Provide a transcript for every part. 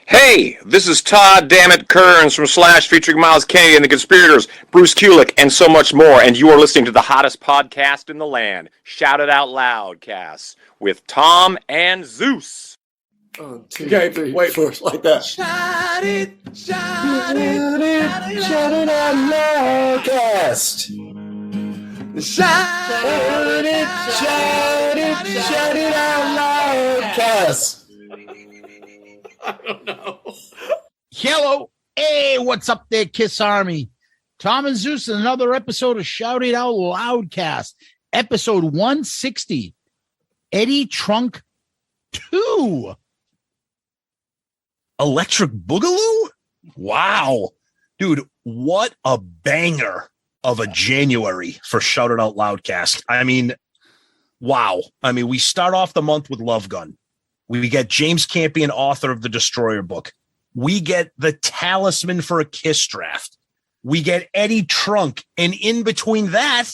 Hey, this is Todd Dammit Kearns from Slash featuring Miles Kennedy and the Conspirators, Bruce Kulick, and so much more. And you are listening to the hottest podcast in the land, Shout It Out Loudcast, with Tom and Zeus. Okay, wait for it like that. Shout it out loudcast. Shout it out loudcast. I don't know. Hello. Hey, what's up there, Kiss Army? Tom and Zeus in another episode of Shout It Out Loudcast, episode 160. Eddie Trunk 2. Electric Boogaloo? Wow. Dude, what a banger of a January for Shout It Out Loudcast. I mean, wow. I mean, we start off the month with Love Gun. We get James Campion, author of the Destroyer book. We get the talisman for a KISS draft. We get Eddie Trunk. And in between that,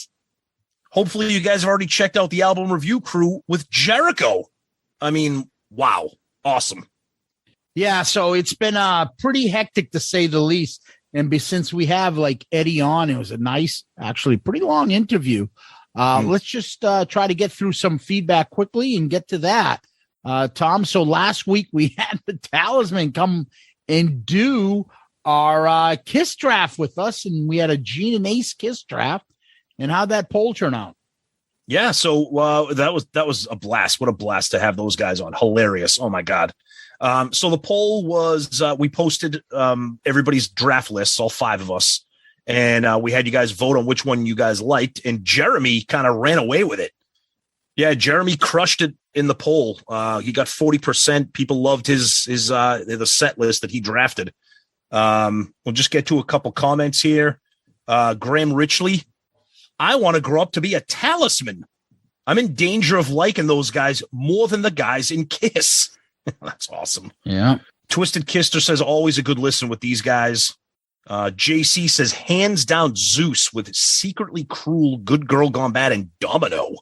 hopefully you guys have already checked out the album review crew with Jericho. I mean, wow. Awesome. Yeah, so it's been pretty hectic to say the least. And since we have like Eddie on, it was a nice, actually pretty long interview. Let's just try to get through some feedback quickly and get to that. Tom, so last week we had the talisman come and do our KISS draft with us, and we had a Gene and Ace KISS draft. And how'd that poll turn out? Yeah, so that was a blast. What a blast to have those guys on. Hilarious. Oh my God. So the poll was we posted everybody's draft lists, all five of us, and we had you guys vote on which one you guys liked, and Jeremy kind of ran away with it. Yeah, Jeremy crushed it in the poll. He got 40%. People loved his the set list that he drafted. We'll just get to a couple comments here. Graham Richley, I want to grow up to be a talisman. I'm in danger of liking those guys more than the guys in KISS. That's awesome. Yeah. Twisted Kister says always a good listen with these guys. JC says hands down Zeus with Secretly Cruel, Good Girl Gone Bad, and Domino.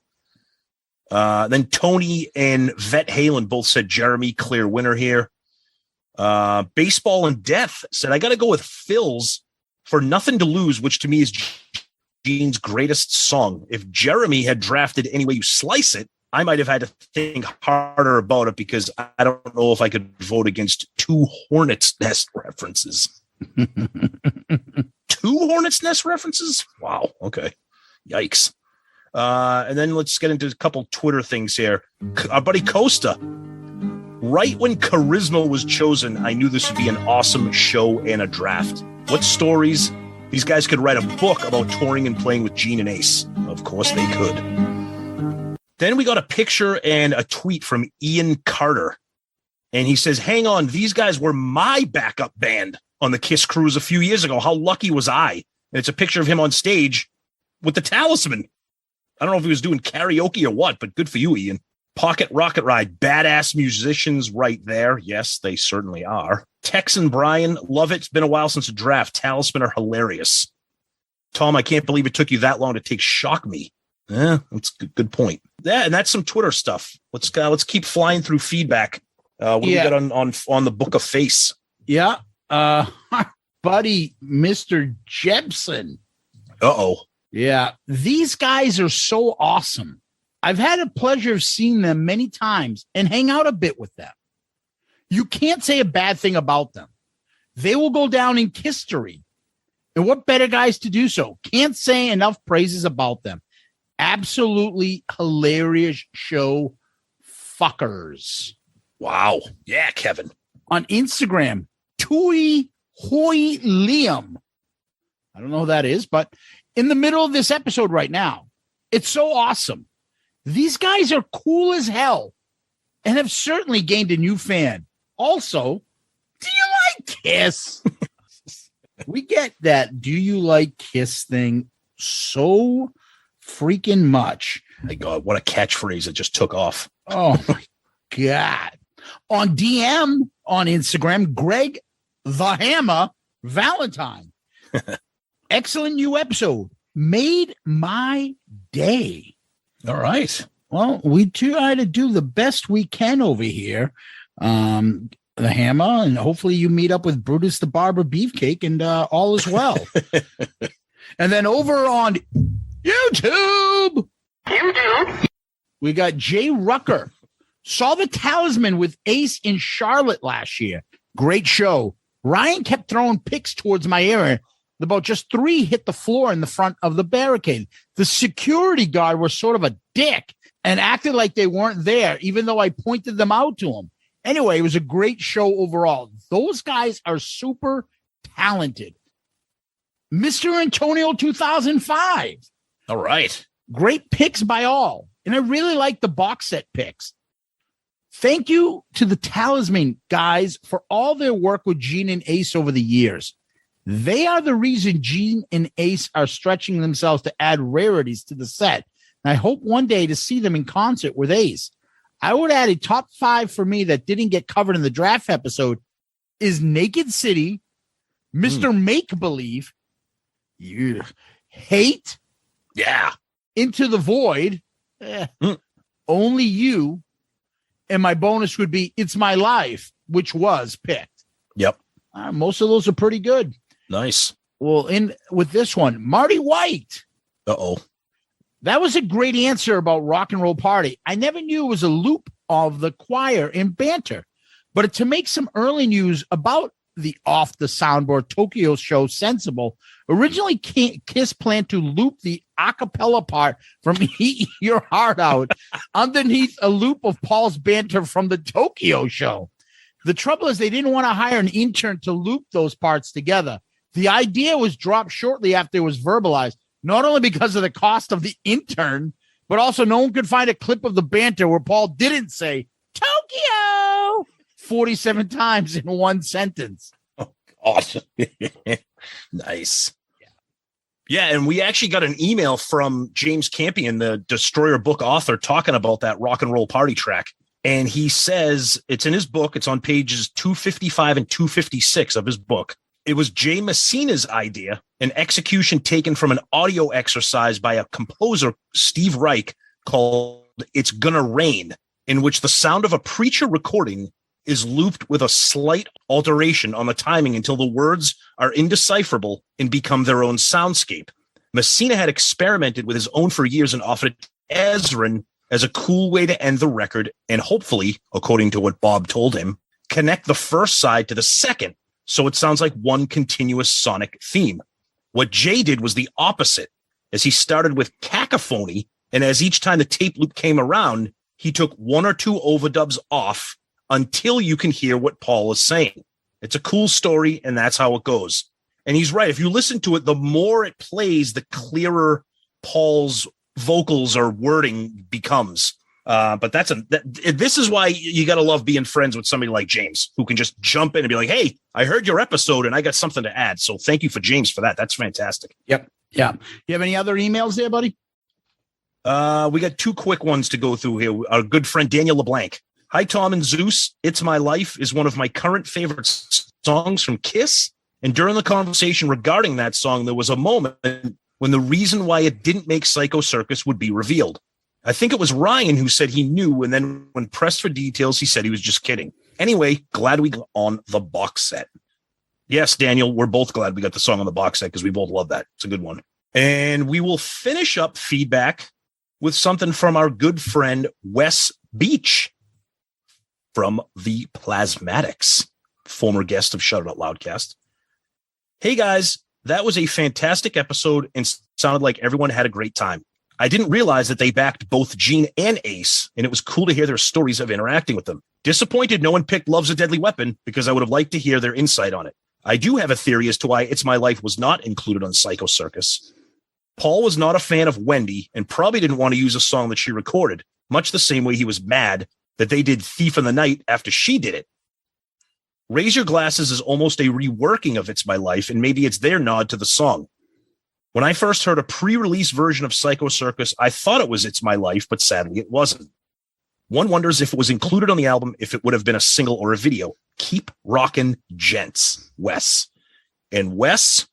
Then Tony and Vet Halen both said Jeremy, clear winner here. Baseball and Death said, I got to go with Phil's for Nothing to Lose, which to me is Gene's greatest song. If Jeremy had drafted Any Way You Slice It, I might have had to think harder about it because I don't know if I could vote against two Hornets Nest references. Two Hornets Nest references? Wow. Okay. Yikes. And then let's get into a couple Twitter things here. Our buddy Costa. Right when Charisma was chosen, I knew this would be an awesome show and a draft. What stories? These guys could write a book about touring and playing with Gene and Ace. Of course they could. Then we got a picture and a tweet from Ian Carter. And he says, hang on, these guys were my backup band on the KISS cruise a few years ago. How lucky was I? And it's a picture of him on stage with the talisman. I don't know if he was doing karaoke or what, but good for you, Ian. Pocket Rocket Ride, badass musicians right there. Yes, they certainly are. Tex and Brian, love it. It's been a while since a draft. Talisman are hilarious. Tom, I can't believe it took you that long to take Shock Me. Yeah, that's a good point. Yeah, and that's some Twitter stuff. Let's keep flying through feedback. What do we got on the Book of Face? Yeah, buddy, Mr. Jebson. Uh-oh. Yeah, these guys are so awesome. I've had a pleasure of seeing them many times and hang out a bit with them. You can't say a bad thing about them. They will go down in history. And what better guys to do so? Can't say enough praises about them. Absolutely hilarious show fuckers. Wow. Yeah, Kevin. On Instagram, Tui Hoi Liam. I don't know who that is, but in the middle of this episode right now, it's so awesome. These guys are cool as hell and have certainly gained a new fan. Also, do you like KISS? We get that do you like KISS thing so freaking much. My God, what a catchphrase it just took off. Oh, my God. On DM on Instagram, Greg the Hammer Valentine. Excellent new episode. Made my day. All right. Well, we try to do the best we can over here. the hammer, and hopefully you meet up with Brutus the Barber Beefcake, and all is well. And then over on YouTube, we got Jay Rucker. Saw the Talisman with Ace in Charlotte last year. Great show. Ryan kept throwing picks towards my area. About just 3 hit the floor in the front of the barricade. The security guard was sort of a dick and acted like they weren't there, even though I pointed them out to him. Anyway, it was a great show overall. Those guys are super talented. Mr. Antonio 2005. All right. Great picks by all. And I really like the box set picks. Thank you to the Talisman guys for all their work with Gene and Ace over the years. They are the reason Gene and Ace are stretching themselves to add rarities to the set. And I hope one day to see them in concert with Ace. I would add a top 5 for me that didn't get covered in the draft episode is Naked City, Mr. Make Believe, Hate, Into the Void, Only You, and my bonus would be It's My Life, which was picked. Yep. Most of those are pretty good. Nice. Well, in with this one, Marty White. Uh-oh. That was a great answer about Rock and Roll Party. I never knew it was a loop of the choir and banter, but to make some early news about the Off the Soundboard Tokyo show sensible, originally KISS planned to loop the a cappella part from Eat Your Heart Out underneath a loop of Paul's banter from the Tokyo show. The trouble is they didn't want to hire an intern to loop those parts together. The idea was dropped shortly after it was verbalized, not only because of the cost of the intern, but also no one could find a clip of the banter where Paul didn't say Tokyo 47 times in one sentence. Oh, awesome. Nice. Yeah, and we actually got an email from James Campion, the Destroyer book author, talking about that Rock and Roll Party track. And he says it's in his book. It's on pages 255 and 256 of his book. It was Jay Messina's idea, an execution taken from an audio exercise by a composer, Steve Reich, called It's Gonna Rain, in which the sound of a preacher recording is looped with a slight alteration on the timing until the words are indecipherable and become their own soundscape. Messina had experimented with his own for years and offered it to Ezrin as a cool way to end the record and hopefully, according to what Bob told him, connect the first side to the second so it sounds like one continuous sonic theme. What Jay did was the opposite, as he started with cacophony, and as each time the tape loop came around, he took 1 or 2 overdubs off until you can hear what Paul is saying. It's a cool story, and that's how it goes. And he's right. If you listen to it, the more it plays, the clearer Paul's vocals or wording becomes. But this is why you got to love being friends with somebody like James, who can just jump in and be like, hey, I heard your episode and I got something to add. So thank you for James for that. That's fantastic. Yep. Yeah. You have any other emails there, buddy? We got 2 quick ones to go through here. Our good friend Daniel LeBlanc. Hi, Tom and Zeus. It's My Life is one of my current favorite songs from KISS. And during the conversation regarding that song, there was a moment when the reason why it didn't make Psycho Circus would be revealed. I think it was Ryan who said he knew, and then when pressed for details, he said he was just kidding. Anyway, glad we got on the box set. Yes, Daniel, we're both glad we got the song on the box set because we both love that. It's a good one. And we will finish up feedback with something from our good friend Wes Beach from the Plasmatics, former guest of Shout Out Loudcast. Hey guys, that was a fantastic episode and sounded like everyone had a great time. I didn't realize that they backed both Gene and Ace, and it was cool to hear their stories of interacting with them. Disappointed no one picked Love's a Deadly Weapon because I would have liked to hear their insight on it. I do have a theory as to why It's My Life was not included on Psycho Circus. Paul was not a fan of Wendy and probably didn't want to use a song that she recorded, much the same way he was mad that they did Thief in the Night after she did it. Raise Your Glasses is almost a reworking of It's My Life, and maybe it's their nod to the song. When I first heard a pre-release version of Psycho Circus, I thought it was It's My Life, but sadly it wasn't. One wonders if it was included on the album, if it would have been a single or a video. Keep rockin', gents, Wes. And Wes,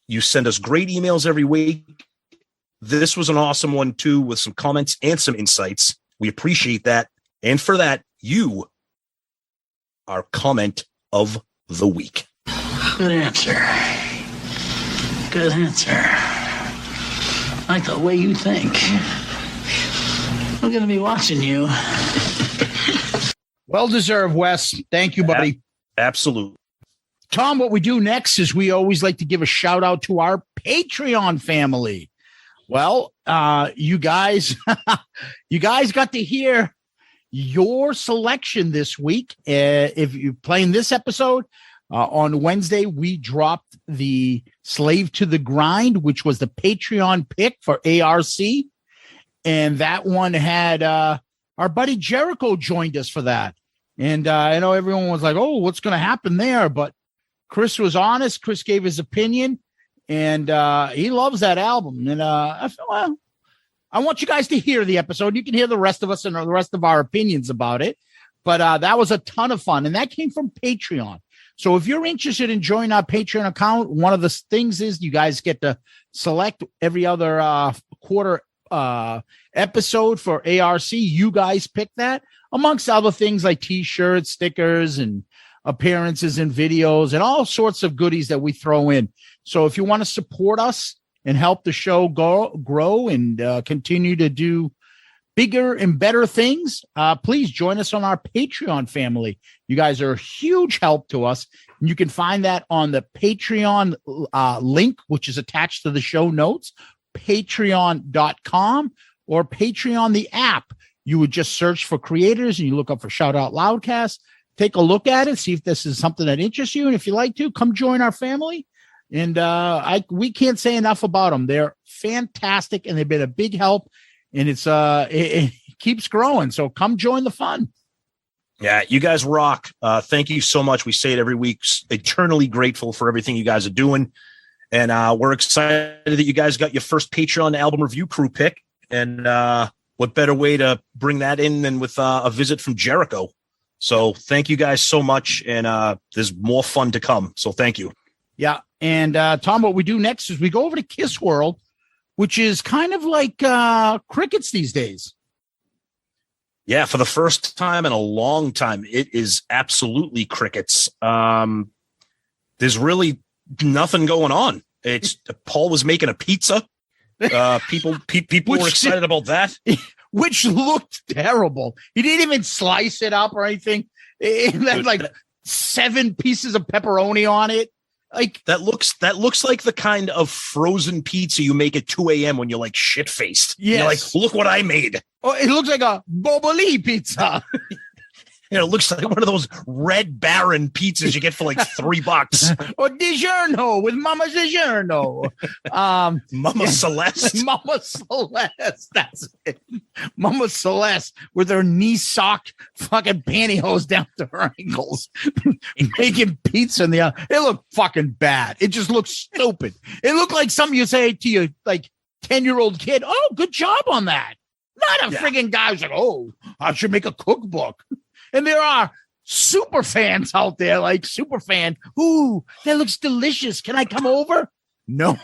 you send us great emails every week. This was an awesome one, too, with some comments and some insights. We appreciate that. And for that, you our comment of the week. Good answer. Good answer. I like the way you think. I'm going to be watching you. Well deserved, Wes. Thank you, buddy. Absolutely. Tom, what we do next is we always like to give a shout out to our Patreon family. Well, you guys got to hear your selection this week. If you're playing this episode on Wednesday, we dropped the Slave to the Grind, which was the Patreon pick for ARC. And that one had our buddy Jericho joined us for that. And I know everyone was like, oh, what's going to happen there? But Chris was honest. Chris gave his opinion, and he loves that album. And I feel, well, I want you guys to hear the episode. You can hear the rest of us and the rest of our opinions about it. But that was a ton of fun, and that came from Patreon. So if you're interested in joining our Patreon account, one of the things is you guys get to select every other quarter episode for ARC. You guys pick that, amongst other things like T-shirts, stickers, and appearances and videos and all sorts of goodies that we throw in. So if you want to support us and help the show grow and continue to do bigger and better things, please join us on our Patreon family. You guys are a huge help to us. And you can find that on the Patreon link, which is attached to the show notes, patreon.com or Patreon, the app. You would just search for creators and you look up for Shout Out Loudcast. Take a look at it, see if this is something that interests you. And if you like to, come join our family. And we can't say enough about them. They're fantastic, and they've been a big help. And it keeps growing. So come join the fun. Yeah, you guys rock. Thank you so much. We say it every week. Eternally grateful for everything you guys are doing. And we're excited that you guys got your first Patreon album review crew pick. And what better way to bring that in than with a visit from Jericho? So thank you guys so much. And there's more fun to come. So thank you. Yeah. And Tom, what we do next is we go over to KISS World, which is kind of like crickets these days. Yeah, for the first time in a long time, it is absolutely crickets. There's really nothing going on. It's Paul was making a pizza. People were excited about that, which looked terrible. He didn't even slice it up or anything. It had like 7 pieces of pepperoni on it. Like that looks like the kind of frozen pizza you make at 2 a.m. when you're like shit faced. Yes. You're like, look what I made. Oh, it looks like a Boboli pizza. It looks like one of those Red Baron pizzas you get for like $3. Or DiGiorno with Mama DiGiorno. Mama Celeste. Mama Celeste. That's it. Mama Celeste with her knee sock fucking pantyhose down to her ankles. Making pizza in the oven. It looked fucking bad. It just looked stupid. It looked like something you say to your like 10-year-old kid. Oh, good job on that. Not a friggin' guy who's like, oh, I should make a cookbook. And there are super fans out there, like super fan. Ooh, that looks delicious. Can I come over? No,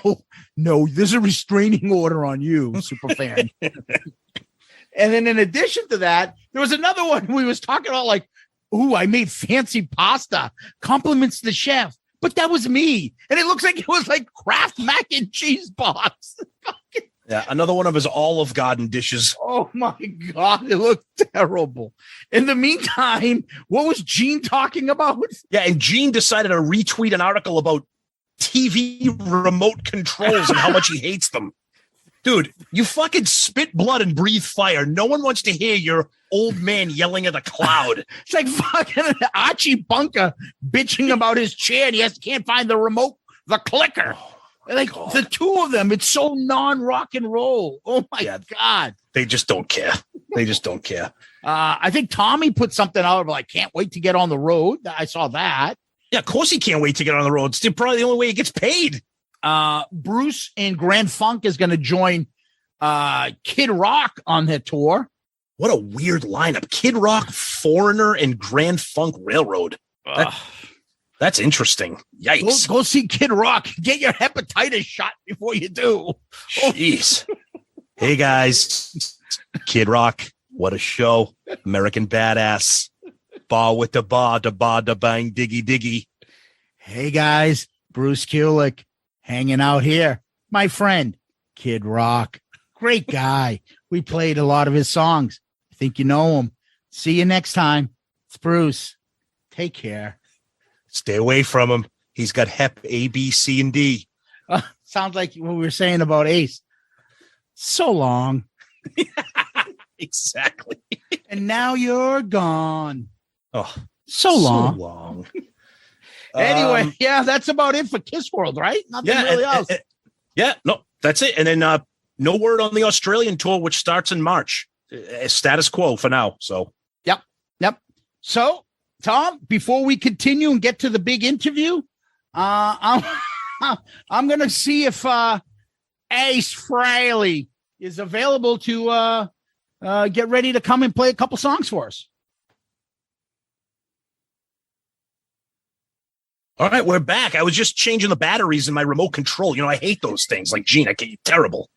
there's a restraining order on you, super fan. And then in addition to that, there was another one we was talking about like, ooh, I made fancy pasta. Compliments the chef. But that was me. And it looks like it was like Kraft mac and cheese box. Yeah, another one of his Olive Garden dishes. Oh my God, it looked terrible. In the meantime, what was Gene talking about? Yeah, and Gene decided to retweet an article about TV remote controls and how much he hates them. Dude, you fucking spit blood and breathe fire. No one wants to hear your old man yelling at a cloud. It's like fucking Archie Bunker bitching about his chair and he can't find the remote, the clicker. Like the two of them, it's so non-rock and roll. Oh my God. They just don't care. They just don't care. I think Tommy put something out of like, can't wait to get on the road. I saw that. Yeah, of course he can't wait to get on the road. It's probably the only way he gets paid. Bruce and Grand Funk is going to join Kid Rock on their tour. What a weird lineup. Kid Rock, Foreigner, and Grand Funk Railroad. That's interesting. Yikes. Go see Kid Rock. Get your hepatitis shot before you do. Jeez. Hey, guys. Kid Rock. What a show. American Badass. Bar with the bar, da bang, diggy, diggy. Hey guys, Bruce Kulick hanging out here. My friend, Kid Rock. Great guy. We played a lot of his songs. I think you know him. See you next time. It's Bruce. Take care. Stay away from him. He's got Hep A, B, C, and D. Sounds like what we were saying about Ace. So long. Exactly. And now you're gone. Oh, so long. Anyway, that's about it for Kiss World, right? Nothing really else. No, that's it. And then no word on the Australian tour, which starts in March. Status quo for now. So, yep. So, Tom, before we continue and get to the big interview, I'm going to see if Ace Frehley is available to get ready to come and play a couple songs for us. All right, we're back. I was just changing the batteries in my remote control. I hate those things. Like, Gene, terrible.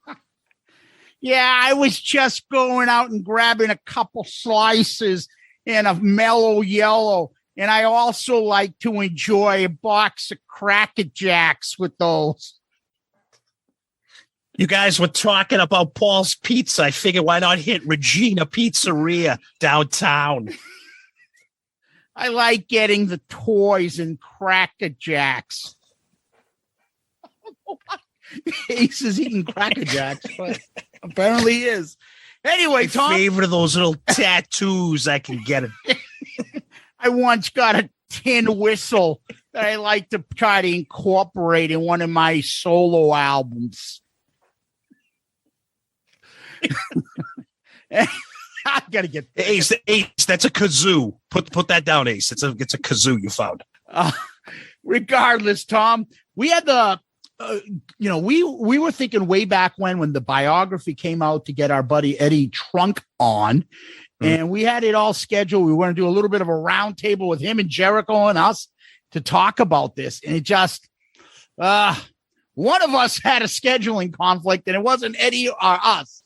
Yeah, I was just going out and grabbing a couple slices and a mellow yellow. And I also like to enjoy a box of Cracker Jacks with those. You guys were talking about Paul's Pizza. I figured why not hit Regina Pizzeria downtown? I like getting the toys and Cracker Jacks. Ace is eating Cracker Jacks, but apparently he is. Anyway, Tom. Favorite of those little tattoos I can get. I once got a tin whistle that I like to try to incorporate in one of my solo albums. I gotta get Ace. That's a kazoo. Put that down, Ace. It's a kazoo you found. Regardless, Tom, we had the. We were thinking way back when the biography came out to get our buddy Eddie Trunk on, and we had it all scheduled. We were going to do a little bit of a round table with him and Jericho and us to talk about this, and it just one of us had a scheduling conflict, and it wasn't Eddie or us.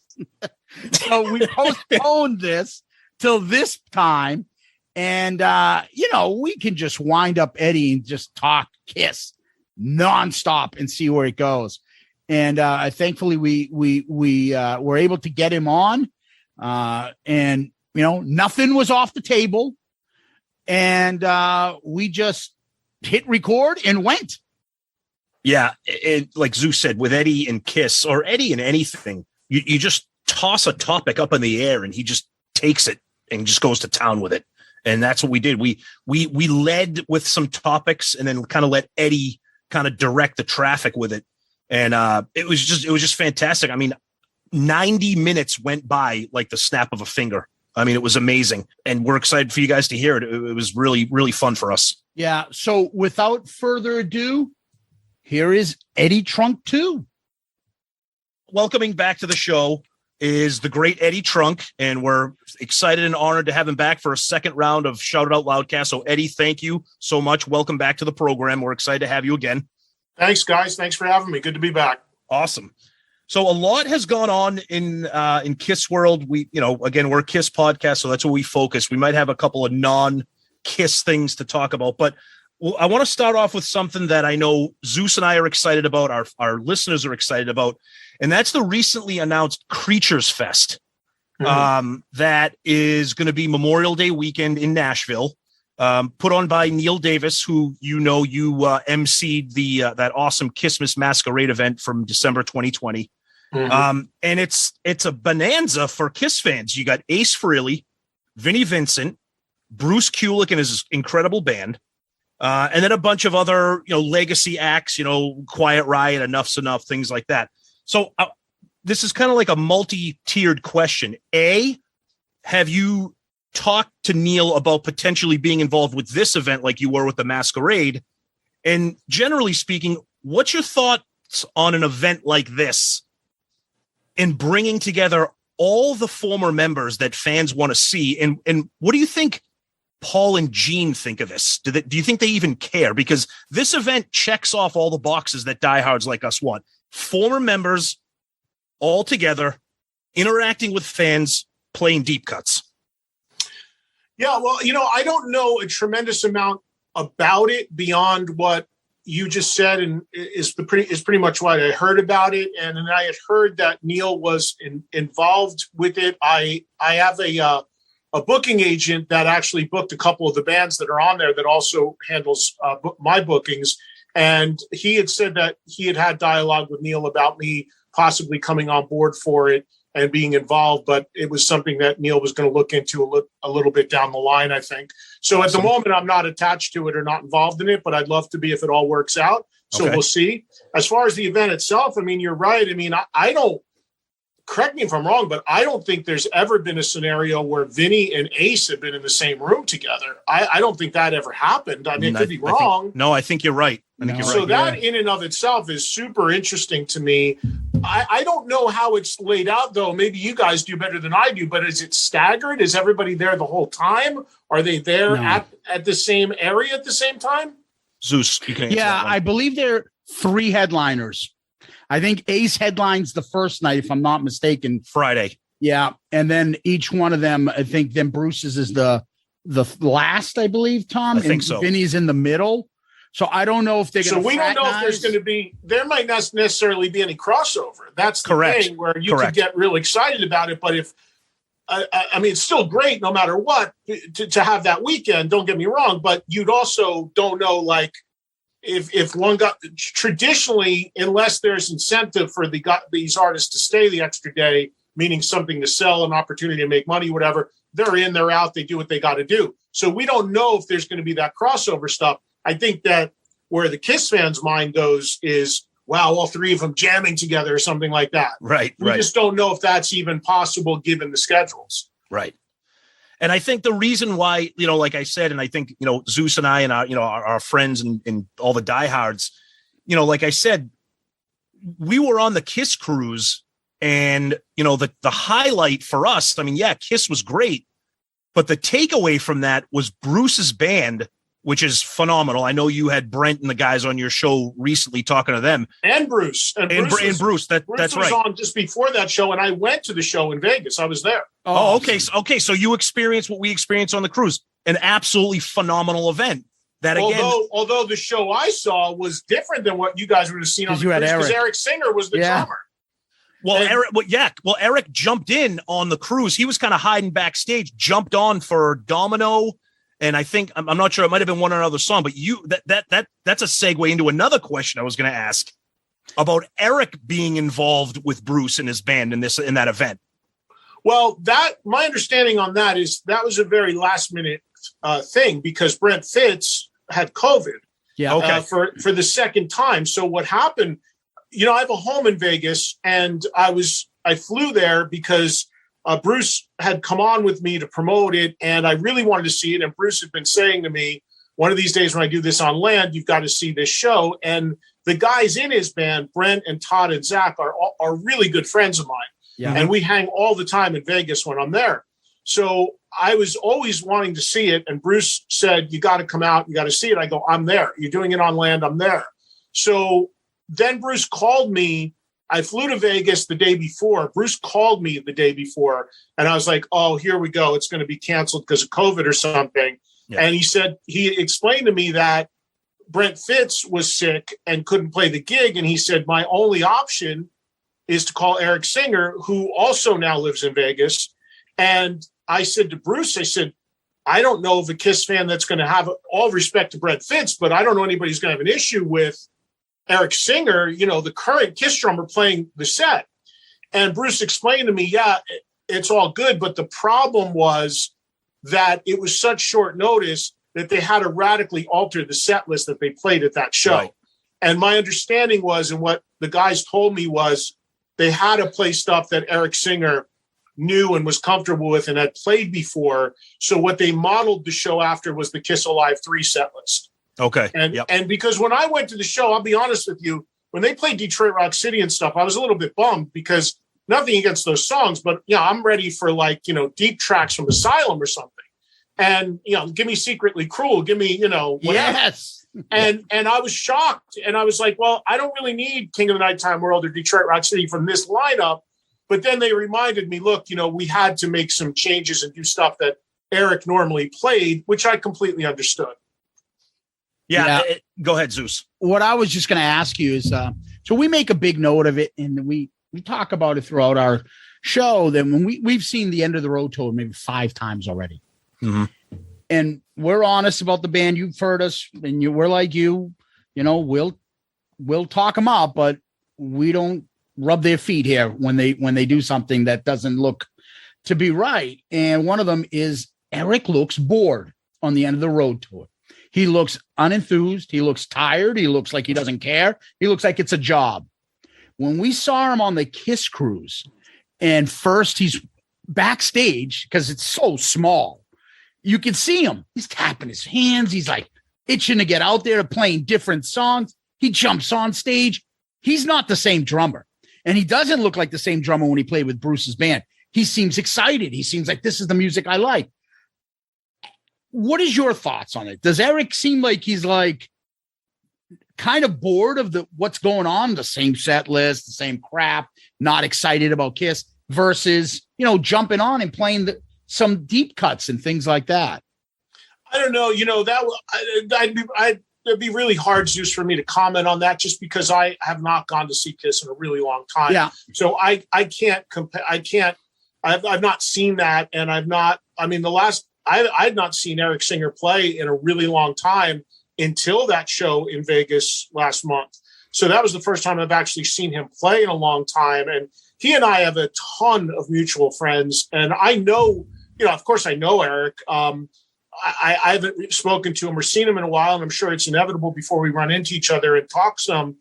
So we postponed this till this time, and we can just wind up Eddie and just talk Kiss nonstop and see where it goes. And thankfully we were able to get him on, and nothing was off the table, and we just hit record and went. Yeah, like Zeus said, with Eddie and Kiss, or Eddie and anything, you just toss a topic up in the air and he just takes it and just goes to town with it. And that's what we did. We led with some topics and then kind of let Eddie kind of direct the traffic with it. And it was just fantastic. I mean, 90 minutes went by like the snap of a finger. I mean, it was amazing. And we're excited for you guys to hear it. It was really, really fun for us. Yeah. So without further ado, here is Eddie Trunk 2. Welcoming back to the show is the great Eddie Trunk, and we're excited and honored to have him back for a second round of Shout It Out Loudcast. So, Eddie, thank you so much. Welcome back to the program. We're excited to have you again. Thanks, guys. Thanks for having me. Good to be back. Awesome. So, a lot has gone on in Kiss world. We, again, we're a Kiss podcast, so that's where we focus. We might have a couple of non-Kiss things to talk about, but I want to start off with something that I know Zeus and I are excited about, our listeners are excited about, and that's the recently announced Creatures Fest. That is going to be Memorial Day weekend in Nashville, put on by Neil Davis, who you emceed that awesome Kissmas Masquerade event from December 2020. And it's a bonanza for Kiss fans. You got Ace Frehley, Vinnie Vincent, Bruce Kulick and his incredible band. And then a bunch of other, legacy acts, Quiet Riot, Enough's Enough, things like that. So this is kind of like a multi-tiered question. A, have you talked to Neil about potentially being involved with this event like you were with the Masquerade? And generally speaking, what's your thoughts on an event like this and bringing together all the former members that fans want to see? And what do you think Paul and Gene think of this? Do you think they even care? Because this event checks off all the boxes that diehards like us want. Former members all together, interacting with fans, playing deep cuts. Yeah, well, I don't know a tremendous amount about it beyond what you just said, and is pretty much what I heard about it. And then I had heard that Neil was involved with it. I have a booking agent that actually booked a couple of the bands that are on there that also handles my bookings. And he had said that he had dialogue with Neil about me possibly coming on board for it and being involved, but it was something that Neil was going to look into a little bit down the line, I think. So at the moment, I'm not attached to it or not involved in it, but I'd love to be if it all works out. So We'll see. As far as the event itself, I mean, you're right. I mean, I don't, correct me if I'm wrong, but I don't think there's ever been a scenario where Vinny and Ace have been in the same room together. I don't think that ever happened. I mean, it could be wrong. I think you're right. So that in and of itself is super interesting to me. I don't know how it's laid out, though. Maybe you guys do better than I do, but is it staggered? Is everybody there the whole time? Are they there at the same area at the same time? Zeus, you can answer that one. I believe there are 3 headliners. I think Ace headlines the first night, if I'm not mistaken. Friday. Yeah. And then each one of them, I think then Bruce's is the last, I believe, Tom. I think so. Vinny's in the middle. So I don't know if they're going to. So we don't know if there's going to be. There might not necessarily be any crossover. That's the thing where you could get real excited about it. But if I mean, it's still great no matter what to have that weekend. Don't get me wrong, but you'd also don't know like if one got traditionally, unless there's incentive for these artists to stay the extra day, meaning something to sell, an opportunity to make money, whatever. They're in, they're out. They do what they got to do. So we don't know if there's going to be that crossover stuff. I think that where the KISS fans' mind goes is, wow, all 3 of them jamming together or something like that. Right. We just don't know if that's even possible given the schedules. Right. And I think the reason why, like I said, and I think, Zeus and I and our friends and all the diehards, like I said, we were on the KISS cruise and, the highlight for us, I mean, yeah, KISS was great, but the takeaway from that was Bruce's band, which is phenomenal. I know you had Brent and the guys on your show recently talking to them. And Bruce. Bruce, Bruce that's was right. on just before that show, and I went to the show in Vegas. I was there. Oh, okay. So you experienced what we experienced on the cruise. An absolutely phenomenal event. That again, although the show I saw was different than what you guys would have seen on the cruise, because Eric Singer was the drummer. Well, Eric jumped in on the cruise. He was kind of hiding backstage, jumped on for Domino. And I think I'm not sure, it might have been one or another song, but that's a segue into another question I was going to ask about Eric being involved with Bruce and his band in that event. Well, my understanding on that is that was a very last minute thing because Brent Fitz had COVID. Yeah. Okay. For the second time. So what happened? I have a home in Vegas, and I flew there because Bruce had come on with me to promote it, and I really wanted to see it. And Bruce had been saying to me, one of these days when I do this on land, you've got to see this show. And the guys in his band, Brent and Todd and Zach, are really good friends of mine. Yeah. And we hang all the time in Vegas when I'm there. So I was always wanting to see it. And Bruce said, you got to come out. You got to see it. I go, I'm there. You're doing it on land. I'm there. So then Bruce called me. I flew to Vegas the day before. Bruce called me the day before, and I was like, oh, here we go. It's going to be canceled because of COVID or something. Yeah. And he explained to me that Brent Fitz was sick and couldn't play the gig. And he said, my only option is to call Eric Singer, who also now lives in Vegas. And I said to Bruce, I don't know of a KISS fan that's going to have all respect to Brent Fitz, but I don't know anybody who's going to have an issue with Eric Singer, the current KISS drummer playing the set. And Bruce explained to me, yeah, it's all good. But the problem was that it was such short notice that they had to radically alter the set list that they played at that show. Right. And my understanding was, and what the guys told me was, they had to play stuff that Eric Singer knew and was comfortable with and had played before. So what they modeled the show after was the KISS Alive 3 set list. Okay. And because when I went to the show, I'll be honest with you, when they played Detroit Rock City and stuff, I was a little bit bummed because nothing against those songs, but I'm ready for deep tracks from Asylum or something. And give me Secretly Cruel, give me whatever. Yes. And I was shocked, and I was like, well, I don't really need King of the Nighttime World or Detroit Rock City from this lineup. But then they reminded me, look, we had to make some changes and do stuff that Eric normally played, which I completely understood. Yeah. Go ahead, Zeus. What I was just going to ask you is, so we make a big note of it, and we talk about it throughout our show. That when we've seen the End of the Road tour maybe 5 times already, and we're honest about the band. You've heard us, and we're like you. We'll talk them up, but we don't rub their feet here when they do something that doesn't look to be right. And one of them is Eric looks bored on the End of the Road tour. He looks unenthused. He looks tired. He looks like he doesn't care. He looks like it's a job. When we saw him on the KISS cruise, and first he's backstage because it's so small, you can see him. He's tapping his hands. He's like itching to get out there, playing different songs. He jumps on stage. He's not the same drummer. And he doesn't look like the same drummer when he played with Bruce's band. He seems excited. He seems like this is the music I like. What is your thoughts on it? Does Eric seem like he's like kind of bored of what's going on, the same set list, the same crap, not excited about KISS versus, jumping on and playing some deep cuts and things like that? I don't know. It'd be really hard, Zeus, for me to comment on that just because I have not gone to see KISS in a really long time. Yeah. So I can't compare. I've not seen that. And I'd not seen Eric Singer play in a really long time until that show in Vegas last month. So that was the first time I've actually seen him play in a long time. And he and I have a ton of mutual friends. And I know, of course I know Eric. I haven't spoken to him or seen him in a while, and I'm sure it's inevitable before we run into each other and talk some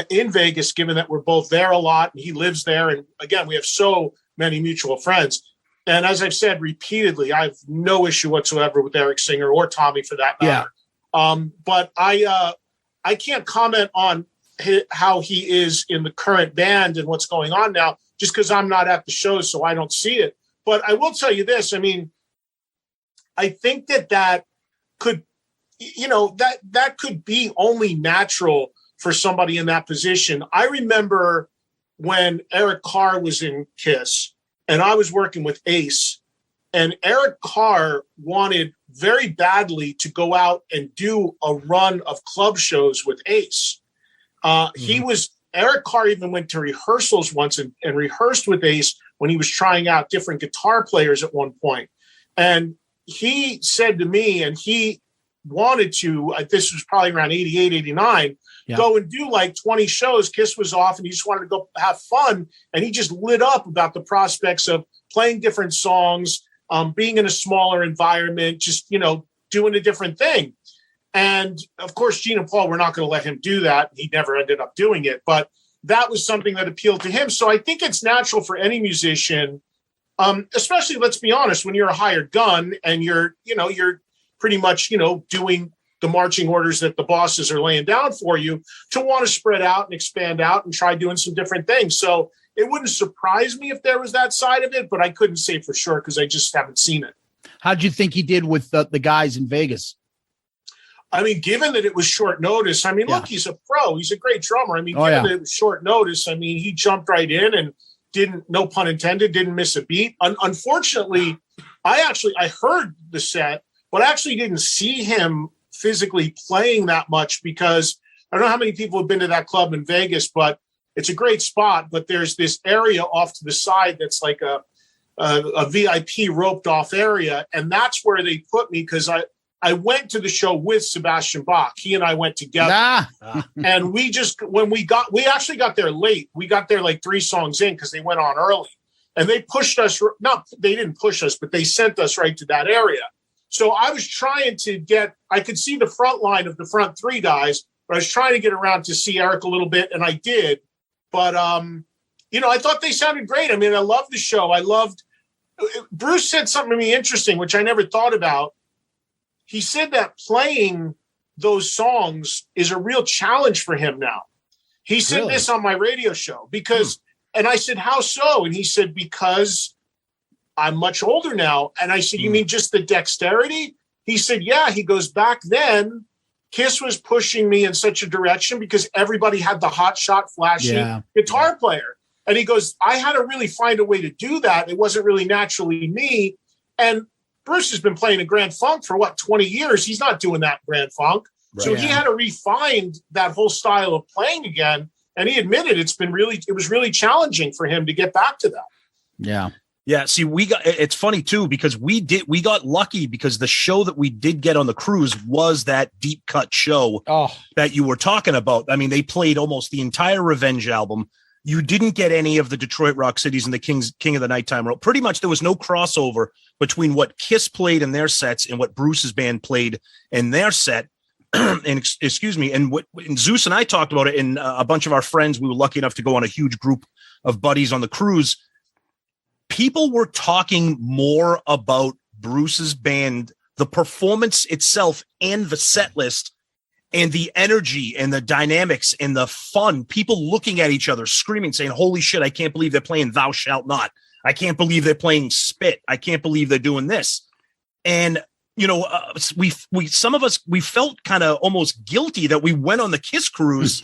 in Vegas, given that we're both there a lot and he lives there. And again, we have so many mutual friends. And as I've said repeatedly, I have no issue whatsoever with Eric Singer or Tommy for that matter. Yeah. But I can't comment on how he is in the current band and what's going on now, just because I'm not at the shows, so I don't see it. But I will tell you this. I think that could, that could be only natural for somebody in that position. I remember when Eric Carr was in KISS and I was working with Ace, and Eric Carr wanted very badly to go out and do a run of club shows with Ace. Eric Carr even went to rehearsals once and rehearsed with Ace when he was trying out different guitar players at one point. And he said to me, and he wanted to, this was probably around 88, 89, go and do like 20 shows. KISS was off and he just wanted to go have fun. And he just lit up about the prospects of playing different songs, being in a smaller environment, just, doing a different thing. And of course, Gene and Paul were not going to let him do that. He never ended up doing it, but that was something that appealed to him. So I think it's natural for any musician, especially, let's be honest, when you're a hired gun and you're pretty much, doing the marching orders that the bosses are laying down for you, to want to spread out and expand out and try doing some different things. So it wouldn't surprise me if there was that side of it, but I couldn't say for sure because I just haven't seen it. How'd you think he did with the guys in Vegas? Given that it was short notice, look, he's a pro. He's a great drummer. That it was short notice, he jumped right in and didn't, no pun intended, didn't miss a beat. Unfortunately, I heard the set, but I actually didn't see him physically playing that much because I don't know how many people have been to that club in Vegas, but it's a great spot. But there's this area off to the side that's like a VIP roped off area. And that's where they put me because I went to the show with Sebastian Bach. He and I went together. And we actually got there late. We got there like 3 songs in because they went on early. And they pushed us, they didn't push us, but they sent us right to that area. So I was trying to I could see the front line of the front 3 guys, but I was trying to get around to see Eric a little bit, and I did. But, I thought they sounded great. I loved the show. Bruce said something to me interesting, which I never thought about. He said that playing those songs is a real challenge for him now. He said this on my radio show and I said, how so? And he said, because I'm much older now. And I said, you mean just the dexterity? He said, yeah. He goes, back then, KISS was pushing me in such a direction because everybody had the hot shot, flashy guitar player. And he goes, I had to really find a way to do that. It wasn't really naturally me. And Bruce has been playing in Grand Funk for 20 years. He's not doing that in Grand Funk. Right. So he had to refine that whole style of playing again. And he admitted it was really challenging for him to get back to that. Yeah. Yeah. See, it's funny too, because we got lucky because the show that we did get on the cruise was that deep cut show that you were talking about. I mean, they played almost the entire Revenge album. You didn't get any of the Detroit Rock Cities and the King of the Nighttime Road. Pretty much there was no crossover between what KISS played in their sets and what Bruce's band played in their set. And excuse me. And Zeus and I talked about it, and a bunch of our friends, we were lucky enough to go on a huge group of buddies on the cruise. People were talking more about Bruce's band, the performance itself and the set list and the energy and the dynamics and the fun, people looking at each other, screaming, saying, holy shit, I can't believe they're playing Thou Shalt Not. I can't believe they're playing Spit. I can't believe they're doing this. And, you know, some of us, we felt kind of almost guilty that we went on the KISS cruise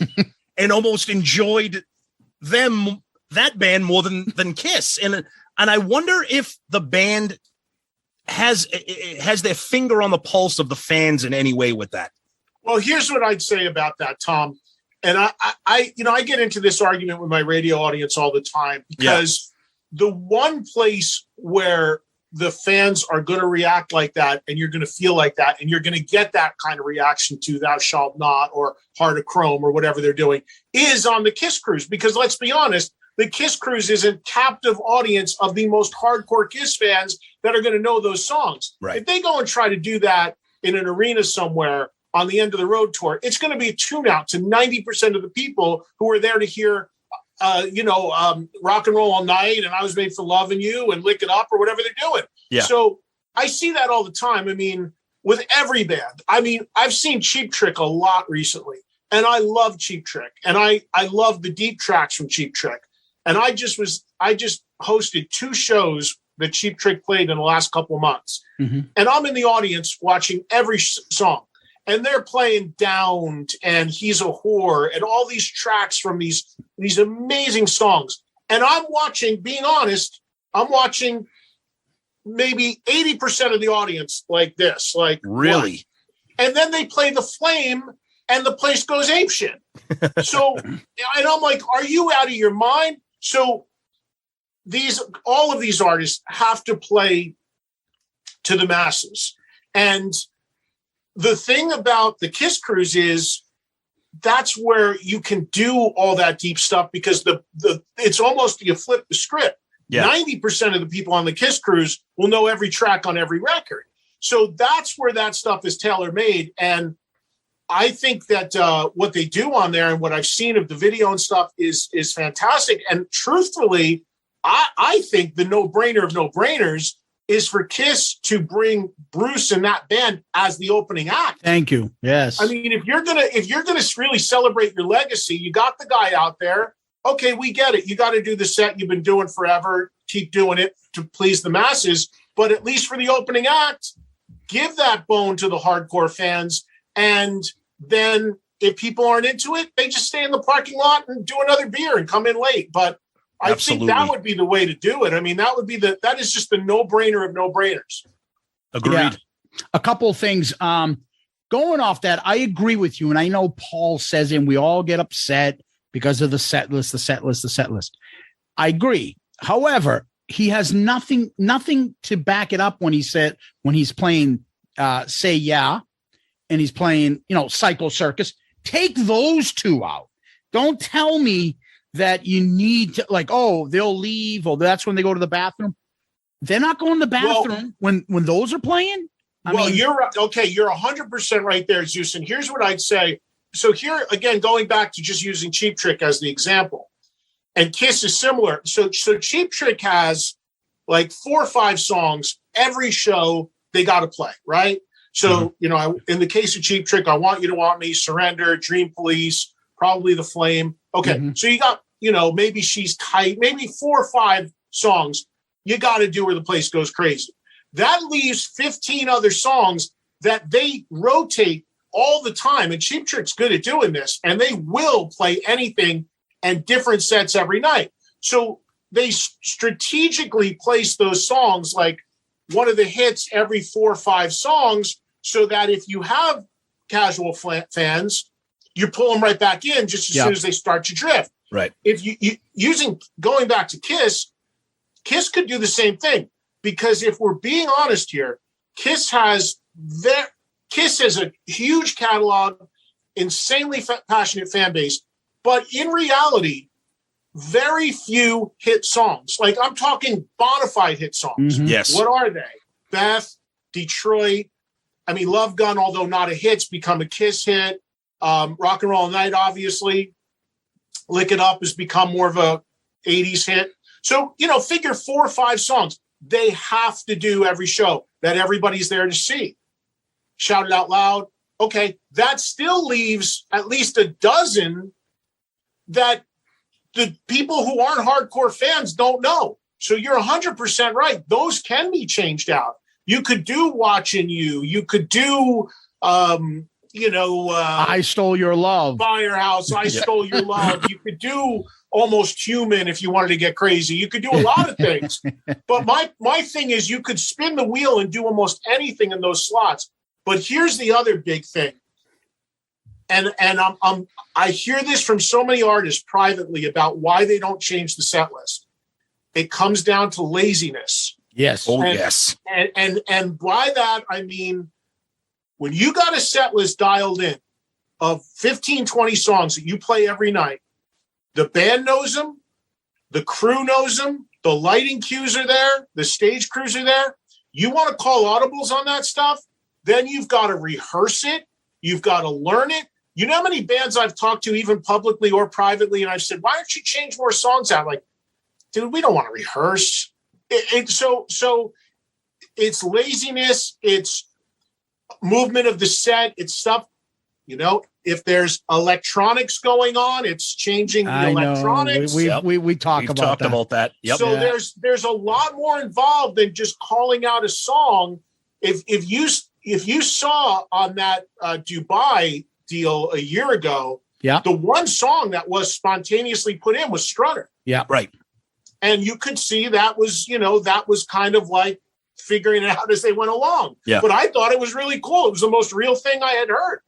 and almost enjoyed that band more than KISS. And I wonder if the band has their finger on the pulse of the fans in any way with that. Well, here's what I'd say about that, Tom. And I get into this argument with my radio audience all the time because the one place where the fans are going to react like that and you're going to feel like that and you're going to get that kind of reaction to Thou Shalt Not or Heart of Chrome or whatever they're doing is on the KISS cruise. Because let's be honest, the KISS cruise is a captive audience of the most hardcore KISS fans that are going to know those songs. Right. If they go and try to do that in an arena somewhere on the end of the road tour, it's going to be a tune out to 90% of the people who are there to hear, Rock and Roll All Night and I Was Made for Loving You and Lick It Up or whatever they're doing. Yeah. So I see that all the time. I mean, with every band. I mean, I've seen Cheap Trick a lot recently, and I love Cheap Trick, and I love the deep tracks from Cheap Trick. And I just hosted 2 shows that Cheap Trick played in the last couple of months. Mm-hmm. And I'm in the audience watching every song. And they're playing Downed and He's a Whore and all these tracks from these amazing songs. And I'm watching, being honest, I'm watching maybe 80% of the audience like this. Like, really? What? And then they play The Flame and the place goes apeshit. So, and I'm like, are you out of your mind? So all of these artists have to play to the masses. And the thing about the KISS cruise is that's where you can do all that deep stuff because it's almost, you flip the script. Yeah. 90% of the people on the KISS cruise will know every track on every record. So that's where that stuff is tailor-made. And I think that what they do on there and what I've seen of the video and stuff is fantastic. And truthfully, I think the no-brainer of no-brainers is for KISS to bring Bruce and that band as the opening act. Thank you. Yes. I mean, if you're gonna really celebrate your legacy, you got the guy out there. Okay, we get it. You got to do the set you've been doing forever. Keep doing it to please the masses. But at least for the opening act, give that bone to the hardcore fans. And then if people aren't into it, they just stay in the parking lot and do another beer and come in late. But I think that would be the way to do it. I mean, that is just the no-brainer of no-brainers. Agreed. Yeah. A couple of things. Going off that, I agree with you. And I know Paul says, and we all get upset because of the set list. I agree. However, he has nothing to back it up when he's playing Say Yeah and he's playing, Psycho Circus. Take those 2 out. Don't tell me that you need to they'll leave or that's when they go to the bathroom. They're not going to the bathroom when those are playing. I mean, you're okay. You're 100% right there, Zeus. And here's what I'd say. So here again, going back to just using Cheap Trick as the example, and KISS is similar. So Cheap Trick has like 4 or 5 songs every show they got to play, right? So in the case of Cheap Trick, I Want You to Want Me, Surrender, Dream Police, probably The Flame. Okay, So you got maybe She's Tight, maybe 4 or 5 songs you got to do where the place goes crazy. That leaves 15 other songs that they rotate all the time. And Cheap Trick's good at doing this. And they will play anything and different sets every night. So they strategically place those songs like one of the hits every 4 or 5 songs, so that if you have casual fans, you pull them right back in just as soon as they start to drift. Right. If you going back to KISS could do the same thing, because if we're being honest here, KISS has a huge catalog, insanely passionate fan base, but in reality, very few hit songs. Like, I'm talking bona fide hit songs. Mhm. Yes. What are they? Beth, Detroit. I mean, Love Gun, although not a hit's become a KISS hit. Rock and Roll Night, obviously. Lick It Up has become more of a 80s hit. So, figure 4 or 5 songs they have to do every show that everybody's there to see. Shout It Out Loud. Okay, that still leaves at least a dozen that the people who aren't hardcore fans don't know. So you're 100% right. Those can be changed out. You could do Watching You. You could do, I Stole Your Love. Firehouse, I Stole Your Love. You could do Almost Human if you wanted to get crazy. You could do a lot of things. But my thing is, you could spin the wheel and do almost anything in those slots. But here's the other big thing. And I hear this from so many artists privately about why they don't change the set list. It comes down to laziness. Yes. Oh, yes. And by that, I mean, when you got a set list dialed in of 15, 20 songs that you play every night, the band knows them, the crew knows them, the lighting cues are there, the stage crews are there. You want to call audibles on that stuff, then you've got to rehearse it. You've got to learn it. You know how many bands I've talked to, even publicly or privately, and I've said, why don't you change more songs out? Like, dude, we don't want to rehearse. So it's laziness, it's movement of the set, it's stuff, if there's electronics going on, it's changing the electronics. We talk We've about talked that. about that. Yep. So there's a lot more involved than just calling out a song. If you saw on that Dubai deal a year ago, the one song that was spontaneously put in was Strutter. Yeah. Right. And you could see that was kind of like figuring it out as they went along. Yeah. But I thought it was really cool. It was the most real thing I had heard.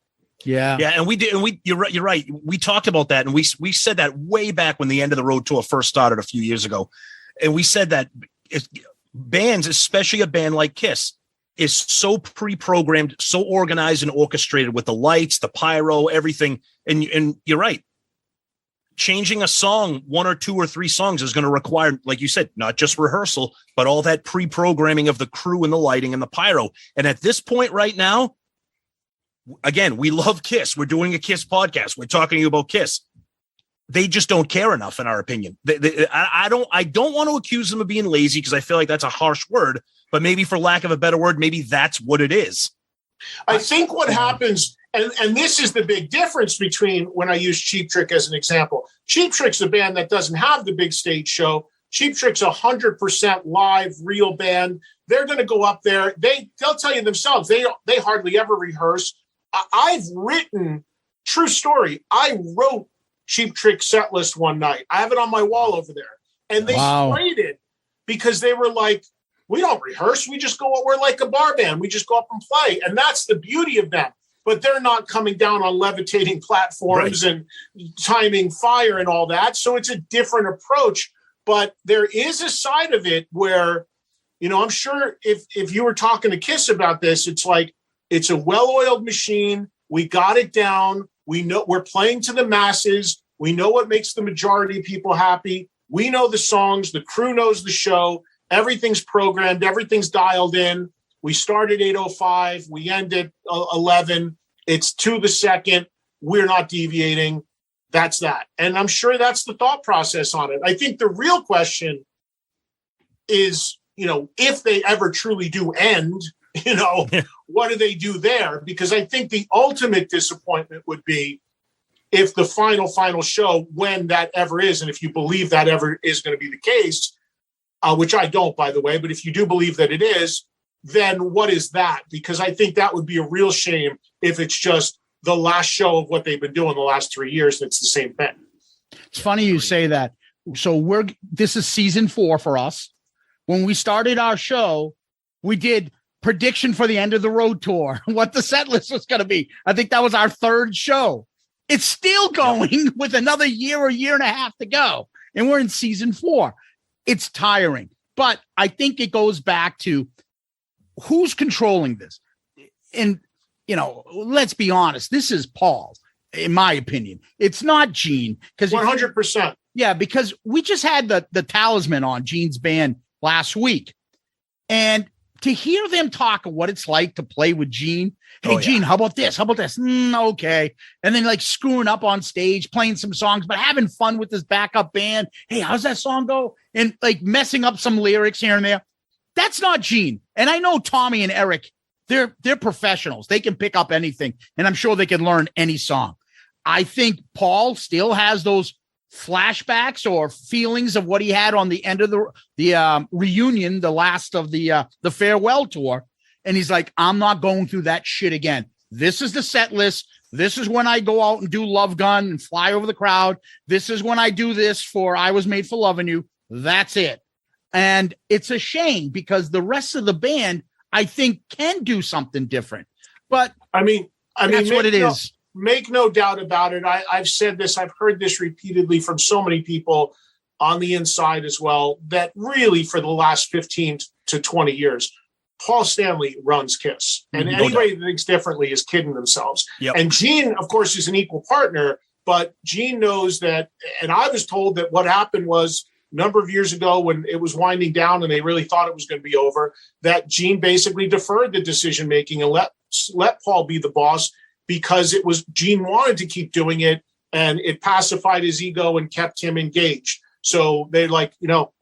Yeah. Yeah. And you're right. We talked about that. And we said that way back when the End of the Road tour first started a few years ago. And we said that bands, especially a band like KISS, is so pre-programmed, so organized and orchestrated with the lights, the pyro, everything. And you're right. Changing a song, 1 or 2 or 3 songs is going to require, like you said, not just rehearsal, but all that pre-programming of the crew and the lighting and the pyro. And at this point right now, again, we love KISS. We're doing a KISS podcast. We're talking to you about KISS. They just don't care enough, in our opinion. I don't want to accuse them of being lazy, because I feel like that's a harsh word, but maybe for lack of a better word, maybe that's what it is. I think what happens, and this is the big difference between when I use Cheap Trick as an example. Cheap Trick's a band that doesn't have the big stage show. Cheap Trick's 100% live, real band. They're going to go up there. They'll tell you themselves, they hardly ever rehearse. I've written, true story, I wrote Cheap Trick set list one night. I have it on my wall over there. And they played it because they were like, we don't rehearse. We just go, we're like a bar band. We just go up and play. And that's the beauty of them. But they're not coming down on levitating platforms and timing fire and all that. So it's a different approach. But there is a side of it where, I'm sure if you were talking to KISS about this, it's like, it's a well-oiled machine. We got it down. We know we're playing to the masses. We know what makes the majority of people happy. We know the songs. The crew knows the show. Everything's programmed. Everything's dialed in. We start at 8:05. We end at 11. It's to the second. We're not deviating. That's that. And I'm sure that's the thought process on it. I think the real question is, if they ever truly do end, what do they do there? Because I think the ultimate disappointment would be if the final show, when that ever is, and if you believe that ever is going to be the case, which I don't, by the way, but if you do believe that it is, then what is that? Because I think that would be a real shame if it's just the last show of what they've been doing the last 3 years. And it's the same thing. It's funny you say that. So this is season 4 for us. When we started our show, We did prediction for the end of the road tour, what the set list was going to be. I think that was our third show. It's still going with another year or year and a half to go. And we're in season 4. It's tiring. But I think it goes back to who's controlling this. And, let's be honest. This is Paul, in my opinion. It's not Gene. 100%. Yeah, because we just had the Talisman on, Gene's band, last week. And to hear them talk of what it's like to play with Gene. Hey, Gene, how about this? How about this? Okay. And then like screwing up on stage, playing some songs, but having fun with this backup band. Hey, how's that song go? And like messing up some lyrics here and there. That's not Gene. And I know Tommy and Eric, they're professionals. They can pick up anything. And I'm sure they can learn any song. I think Paul still has those flashbacks or feelings of what he had on the end of the reunion, the last of the farewell tour. And he's like, I'm not going through that shit again. This is the set list. This is when I go out and do Love Gun and fly over the crowd. This is when I do this for I Was Made for Loving You. That's it. And it's a shame because the rest of the band, I think, can do something different. But I mean, that's what it is. Make no doubt about it. I've said this. I've heard this repeatedly from so many people on the inside as well, that really for the last 15 to 20 years, Paul Stanley runs KISS. And anybody that thinks differently is kidding themselves. Yep. And Gene, of course, is an equal partner, but Gene knows that. And I was told that what happened was a number of years ago when it was winding down and they really thought it was going to be over, that Gene basically deferred the decision-making and let Paul be the boss, because it was Gene wanted to keep doing it and it pacified his ego and kept him engaged. So they're like,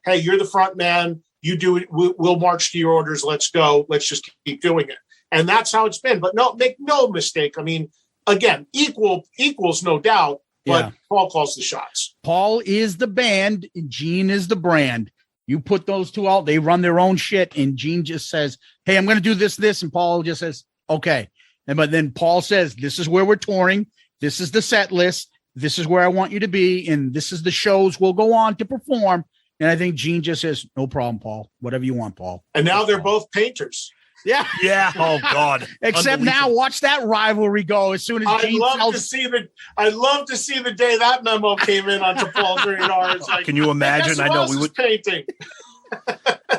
hey, you're the front man. You do it. We'll march to your orders. Let's go. Let's just keep doing it. And that's how it's been. But no, make no mistake. I mean, again, equals no doubt, but Paul calls the shots. Paul is the band. Gene is the brand. You put those two out, they run their own shit. And Gene just says, hey, I'm going to do this. And Paul just says, okay. But then Paul says, this is where we're touring. This is the set list. This is where I want you to be. And this is the shows we'll go on to perform. And I think Gene just says, no problem, Paul. Whatever you want, Paul. And now they're both painters. Yeah. Yeah. Oh, God. Except now watch that rivalry go as soon as Gene I'd love to see the day that memo came in onto Paul's radar. It's like, can you imagine? I know we would painting.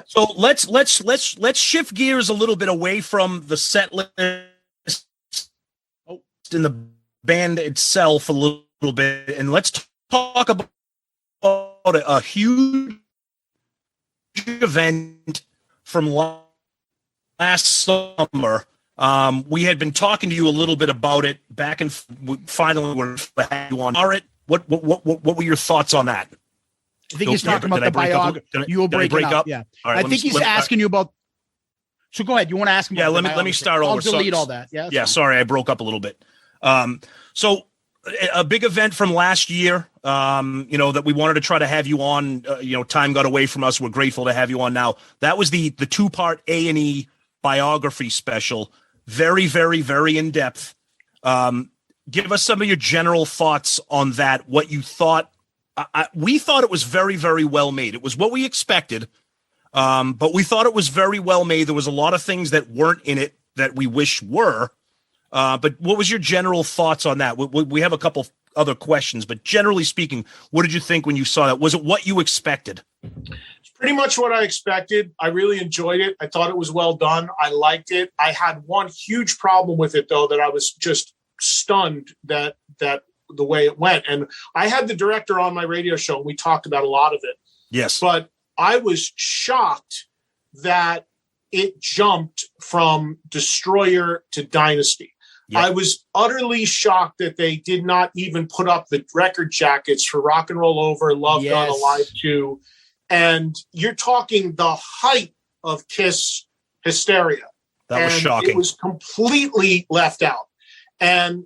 So let's shift gears a little bit away from the set list in the band itself a little bit, and let's talk about a huge event from last summer. We had been talking to you a little bit about it back, and finally we're had you on. What were your thoughts on that? I think he's talking about the biography. You will break up. Yeah, right, I think he's asking you about. So go ahead. You want to ask him? Yeah, let me start over. I'll delete all that. Yeah. Yeah. Sorry, I broke up a little bit. So a big event from last year, that we wanted to try to have you on, time got away from us. We're grateful to have you on now. That was the 2-part A&E biography special. Very, very, very in depth. Give us some of your general thoughts on that. What you thought. We thought it was very, very well made. It was what we expected. But we thought it was very well made. There was a lot of things that weren't in it that we wish were. But what was your general thoughts on that? We have a couple other questions, but generally speaking, what did you think when you saw that? Was it what you expected? It's pretty much what I expected. I really enjoyed it. I thought it was well done. I liked it. I had one huge problem with it, though, that I was just stunned that the way it went. And I had the director on my radio show, and we talked about a lot of it. Yes. But I was shocked that it jumped from Destroyer to Dynasty. Yep. I was utterly shocked that they did not even put up the record jackets for Rock and Roll Over, Love Gun, Alive 2. And you're talking the height of KISS hysteria. That was shocking. It was completely left out. And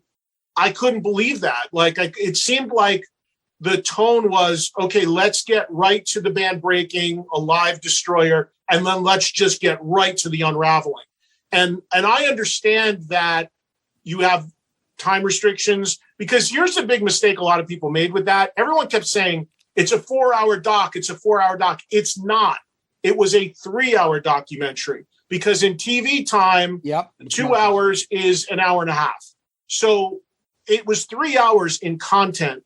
I couldn't believe that. It seemed like the tone was, okay, let's get right to the band breaking, Alive, Destroyer, and then let's just get right to the unraveling. And I understand that you have time restrictions, because here's the big mistake a lot of people made with that. Everyone kept saying, it's a 4-hour doc. It's a 4-hour doc. It's not. It was a 3-hour documentary, because in TV time, Yep. 2 hours is an hour and a half. So it was 3 hours in content.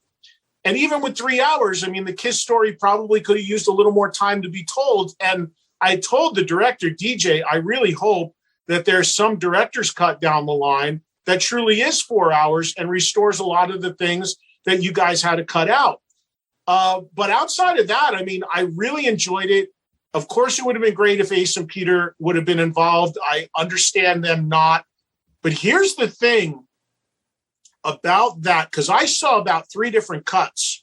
And even with 3 hours, I mean, the KISS story probably could have used a little more time to be told. And I told the director, DJ, I really hope that there's some director's cut down the line that truly is 4 hours and restores a lot of the things that you guys had to cut out. But outside of that, I mean, I really enjoyed it. Of course, it would have been great if Ace and Peter would have been involved. I understand them not. But here's the thing about that, because I saw about 3 different cuts.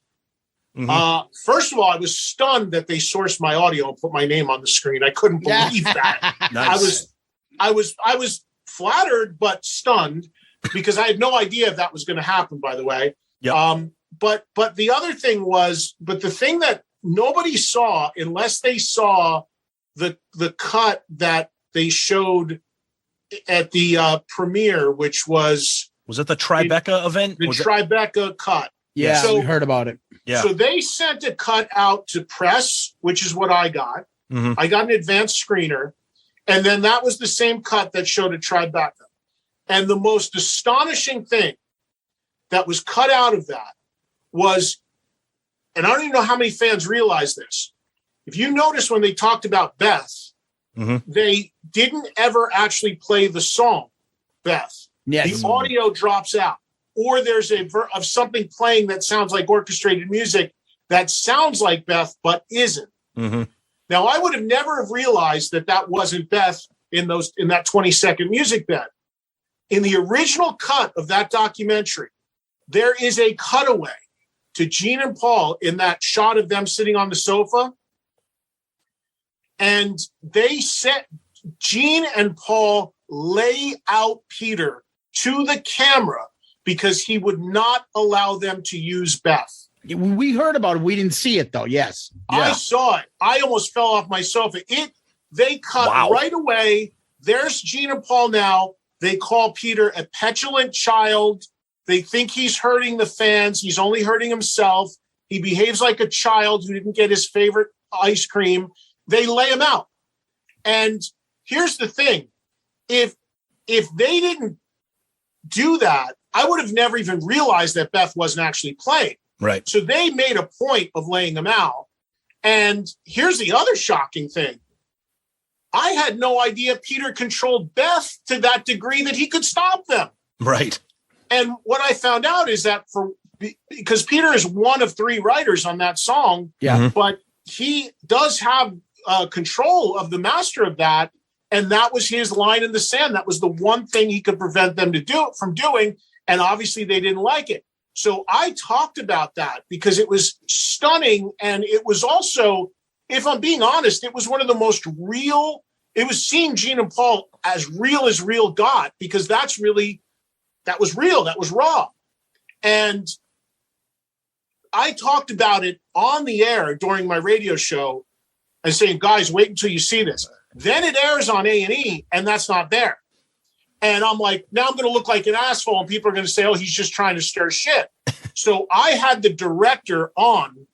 Mhm. First of all, I was stunned that they sourced my audio and put my name on the screen. I couldn't believe that. Nice. I was flattered but stunned because I had no idea if that was going to happen, by the way. Yep. But the other thing was, but the thing that nobody saw, unless they saw the cut that they showed at the premiere, which was that the Tribeca event? the Was it- Tribeca cut. Yeah, So- we heard about it. Yeah. So they sent a cut out to press, which is what I got. Mhm. I got an advanced screener. And then that was the same cut that showed a Tribeca. And the most astonishing thing that was cut out of that was, and I don't even know how many fans realize this. If you notice when they talked about Beth, Mhm. they didn't ever actually play the song Beth. Yes. The audio drops out, or there's of something playing that sounds like orchestrated music that sounds like Beth but isn't. Mhm. Now, I would have never have realized that that wasn't Beth in that 20-second music bed. In the original cut of that documentary, there is a cutaway to Gene and Paul in that shot of them sitting on the sofa. And they set Gene and Paul lay out Peter to the camera because he would not allow them to use Beth. We heard about it. We didn't see it, though. Yes. I saw it. I almost fell off my sofa. They cut Wow. right away. There's Gene and Paul now. They call Peter a petulant child. They think he's hurting the fans. He's only hurting himself. He behaves like a child who didn't get his favorite ice cream. They lay him out. And here's the thing. If they didn't do that, I would have never even realized that Beth wasn't actually playing. Right. So they made a point of laying them out. And here's the other shocking thing. I had no idea Peter controlled Beth to that degree that he could stop them. Right. And what I found out is that because Peter is one of 3 writers on that song, Yeah. Mhm. but he does have control of the master of that. And that was his line in the sand. That was the one thing he could prevent them from doing. And obviously they didn't like it. So I talked about that because it was stunning. And it was also, if I'm being honest, it was one of the most real. It was seeing Gene and Paul as real got, because that was real. That was raw. And I talked about it on the air during my radio show and saying, guys, wait until you see this. Then it airs on A&E and that's not there. And I'm like, now I'm going to look like an asshole and people are going to say, oh, he's just trying to stir shit. So I had the director on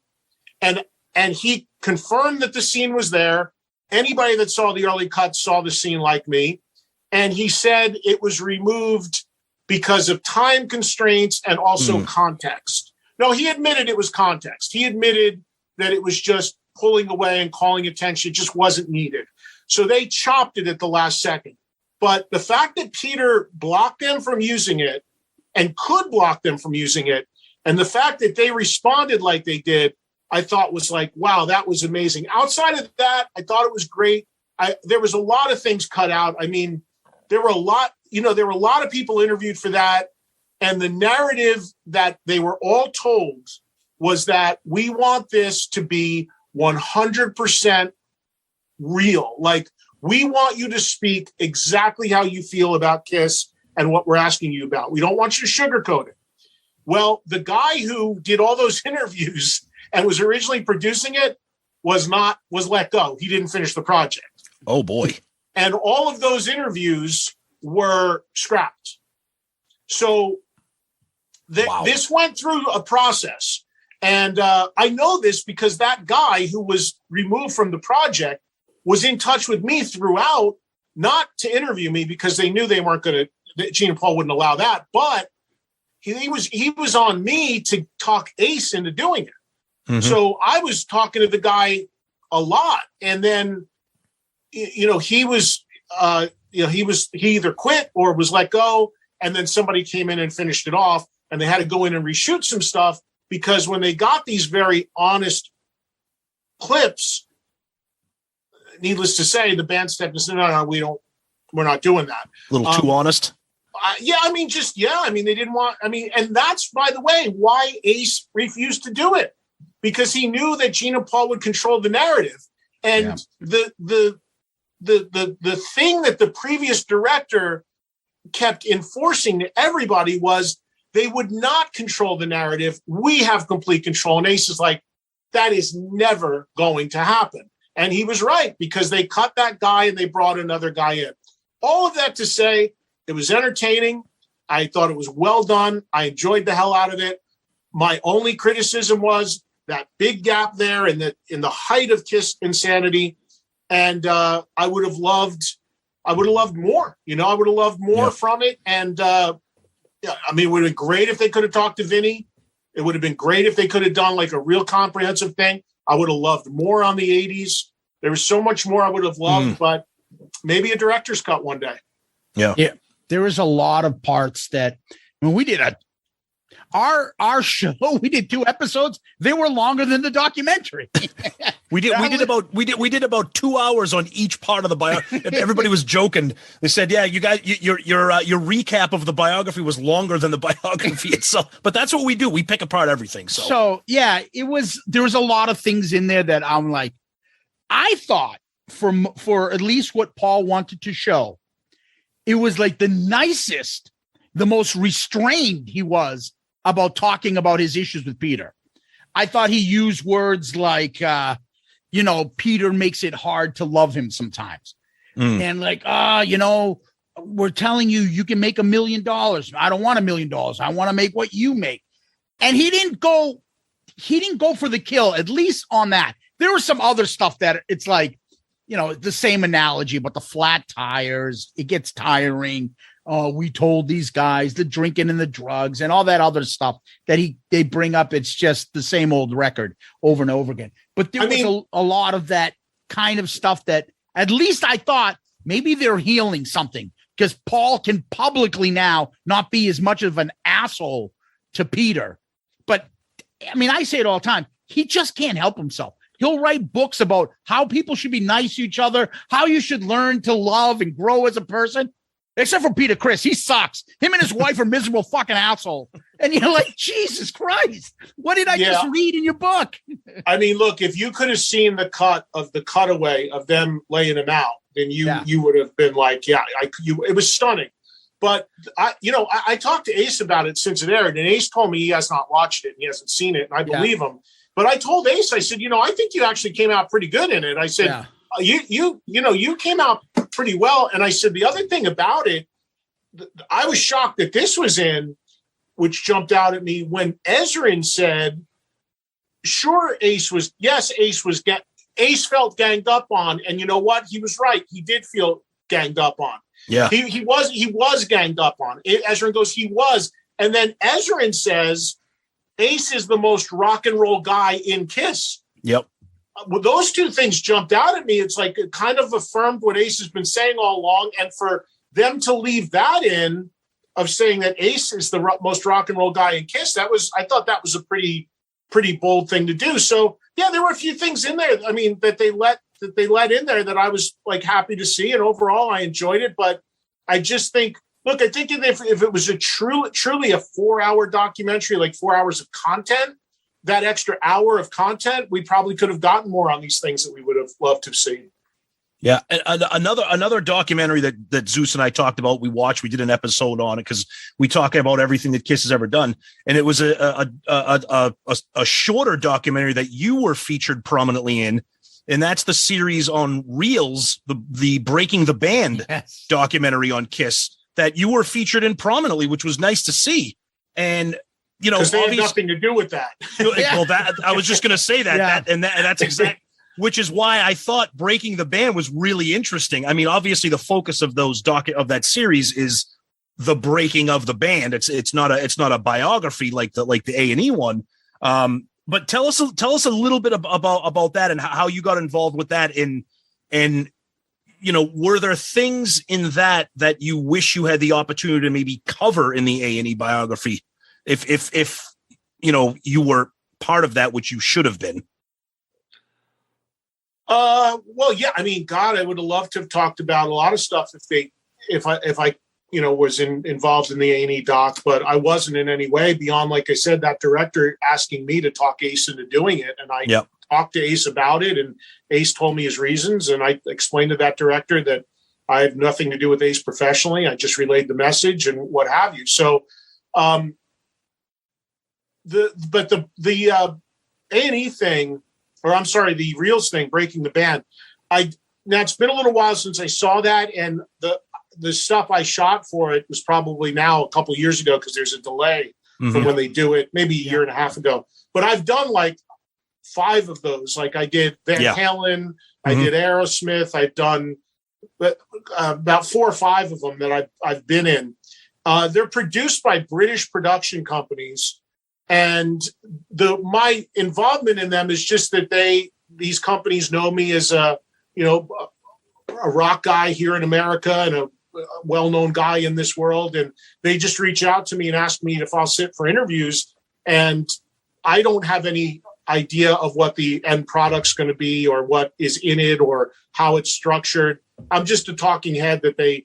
and he confirmed that the scene was there. Anybody that saw the early cuts saw the scene like me. And he said it was removed because of time constraints and also context. No, he admitted it was context. He admitted that it was just pulling away and calling attention. It just wasn't needed. So they chopped it at the last second. But the fact that Peter blocked them from using it and could block them from using it, and the fact that they responded like they did, I thought was like, wow, that was amazing. Outside of that, I thought it was great. There was a lot of things cut out. I mean, there were a lot of people interviewed for that. And the narrative that they were all told was that we want this to be 100% real. Like, we want you to speak exactly how you feel about KISS and what we're asking you about. We don't want you to sugarcoat it. Well, the guy who did all those interviews and was originally producing it was let go. He didn't finish the project. Oh, boy. And all of those interviews were scrapped. So Wow. this went through a process. And I know this because that guy who was removed from the project was in touch with me throughout not to interview me because they knew they weren't going to, Gene and Paul wouldn't allow that. But he was on me to talk Ace into doing it. Mm-hmm. So I was talking to the guy a lot. And then, he either quit or was let go. And then somebody came in and finished it off, and they had to go in and reshoot some stuff because when they got these very honest clips, needless to say, the band stepped and said, no, we're not doing that. A little too honest. They didn't want, and that's, by the way, why Ace refused to do it, because he knew that Gene and Paul would control the narrative. And the thing that the previous director kept enforcing to everybody was they would not control the narrative. We have complete control. And Ace is like, that is never going to happen. And he was right, because they cut that guy and they brought another guy in. All of that to say, it was entertaining. I thought it was well done. I enjoyed the hell out of it. My only criticism was that big gap there in the height of KISS insanity. And I would have loved more. I would have loved more from it. And it would have been great if they could have talked to Vinny. It would have been great if they could have done like a real comprehensive thing. I would have loved more on the 80s. There was so much more I would have loved, but maybe a director's cut one day. Yeah. There was a lot of parts that when we did our show, we did 2 episodes. They were longer than the documentary. We did about 2 hours on each part of the biography. Everybody was joking. They said, "Yeah, you guys, your recap of the biography was longer than the biography itself." But that's what we do. We pick apart everything. So yeah, there was a lot of things in there that I'm like, I thought for at least what Paul wanted to show, it was like the nicest, the most restrained he was about talking about his issues with Peter. I thought he used words like, Peter makes it hard to love him sometimes. And like, we're telling you can make $1 million. I don't want $1 million. I want to make what you make. And he didn't go for the kill, at least on that. There was some other stuff that it's like, the same analogy about the flat tires. It gets tiring. We told these guys the drinking and the drugs and all that other stuff that they bring up. It's just the same old record over and over again. But there was a lot of that kind of stuff that at least I thought maybe they're healing something, because Paul can publicly now not be as much of an asshole to Peter. But I say it all the time. He just can't help himself. He'll write books about how people should be nice to each other, how you should learn to love and grow as a person. Except for Peter Criss, he sucks. Him and his wife are miserable fucking asshole. And you're like, Jesus Christ, what did I just read in your book? Look, if you could have seen the cut of the cutaway of them laying him out, then you would have been like, it was stunning. But I talked to Ace about it since it aired, and Ace told me he has not watched it and he hasn't seen it, and I believe him. But I told Ace, I said, I think you actually came out pretty good in it. I said, you came out pretty well. And I said, the other thing about it, I was shocked that this was in, which jumped out at me when Ezrin said, sure, Ace felt ganged up on. And you know what? He was right. He did feel ganged up on. Yeah. He was ganged up on. Ezrin goes, he was. And then Ezrin says, Ace is the most rock and roll guy in KISS. Yep. Well, those two things jumped out at me. It's like it kind of affirmed what Ace has been saying all along. And for them to leave that in of saying that Ace is the most rock and roll guy in KISS, I thought that was a pretty bold thing to do. So yeah, there were a few things in there. That they let in there that I was like happy to see. And overall I enjoyed it, but I just think, look, I think if it was a truly a 4-hour documentary, like 4 hours of content, that extra hour of content, we probably could have gotten more on these things that we would have loved to see. Yeah. And another documentary that Zeus and I talked about, we did an episode on it because we talk about everything that KISS has ever done. And it was a shorter documentary that you were featured prominently in. And that's the series on Reels, the Breaking the Band documentary on KISS that you were featured in prominently, which was nice to see. And, because they had nothing to do with that. Well, that I was just going to say that, that's exactly. which is why I thought Breaking the Band was really interesting. I mean, obviously the focus of that series is the breaking of the band. It's not a biography like the A&E one. But tell us a little bit about that and how you got involved with that. And were there things in that you wish you had the opportunity to maybe cover in the A&E biography if you were part of that, which you should have been? Well, yeah, I mean, God, I would have loved to have talked about a lot of stuff if I was involved in the A&E doc, but I wasn't in any way beyond, like I said, that director asking me to talk Ace into doing it. And I talked to Ace about it, and Ace told me his reasons. And I explained to that director that I have nothing to do with Ace professionally. I just relayed the message and what have you. So, the A&E thing, or I'm sorry, the Reels thing, Breaking the Band. Now it's been a little while since I saw that, and the stuff I shot for it was probably now a couple of years ago because there's a delay from when they do it, maybe a year and a half ago. But I've done like 5 of those. Like I did Van Halen, I did Aerosmith, I've done about 4 or 5 of them that I've been in. They're produced by British production companies. And my involvement in them is just that these companies know me as a rock guy here in America and a well-known guy in this world. And they just reach out to me and ask me if I'll sit for interviews. And I don't have any idea of what the end product's going to be or what is in it or how it's structured. I'm just a talking head that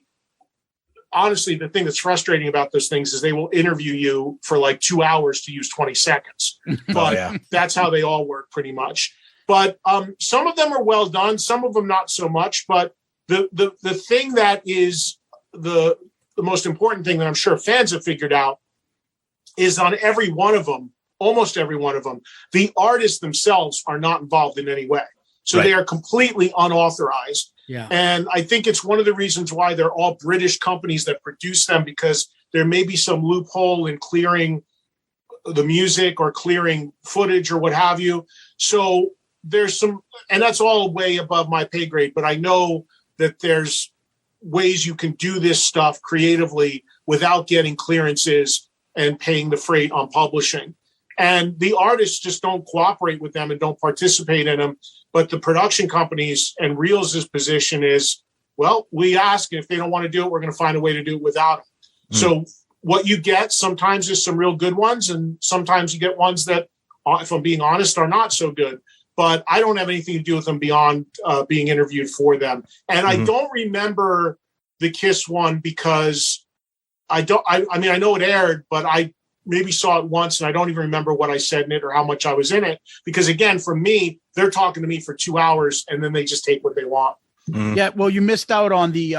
honestly, the thing that's frustrating about those things is they will interview you for like 2 hours to use 20 seconds. But that's how they all work pretty much. But some of them are well done, some of them not so much. But the thing that is the most important thing that I'm sure fans have figured out is on every one of them, almost every one of them, the artists themselves are not involved in any way. So they are completely unauthorized. Yeah. And I think it's one of the reasons why they're all British companies that produce them, because there may be some loophole in clearing the music or clearing footage or what have you. So there's some, and that's all way above my pay grade, but I know that there's ways you can do this stuff creatively without getting clearances and paying the freight on publishing. And the artists just don't cooperate with them and don't participate in them. But the production companies and Reels' position is, well, we ask, and if they don't want to do it, we're going to find a way to do it without them. So what you get sometimes is some real good ones, and sometimes you get ones that, if I'm being honest, are not so good. But I don't have anything to do with them beyond being interviewed for them. And I don't remember the KISS one because I mean, I know it aired, but I maybe saw it once and I don't even remember what I said in it or how much I was in it. Because again, for me, they're talking to me for 2 hours and then they just take what they want. Yeah, well, you missed out on the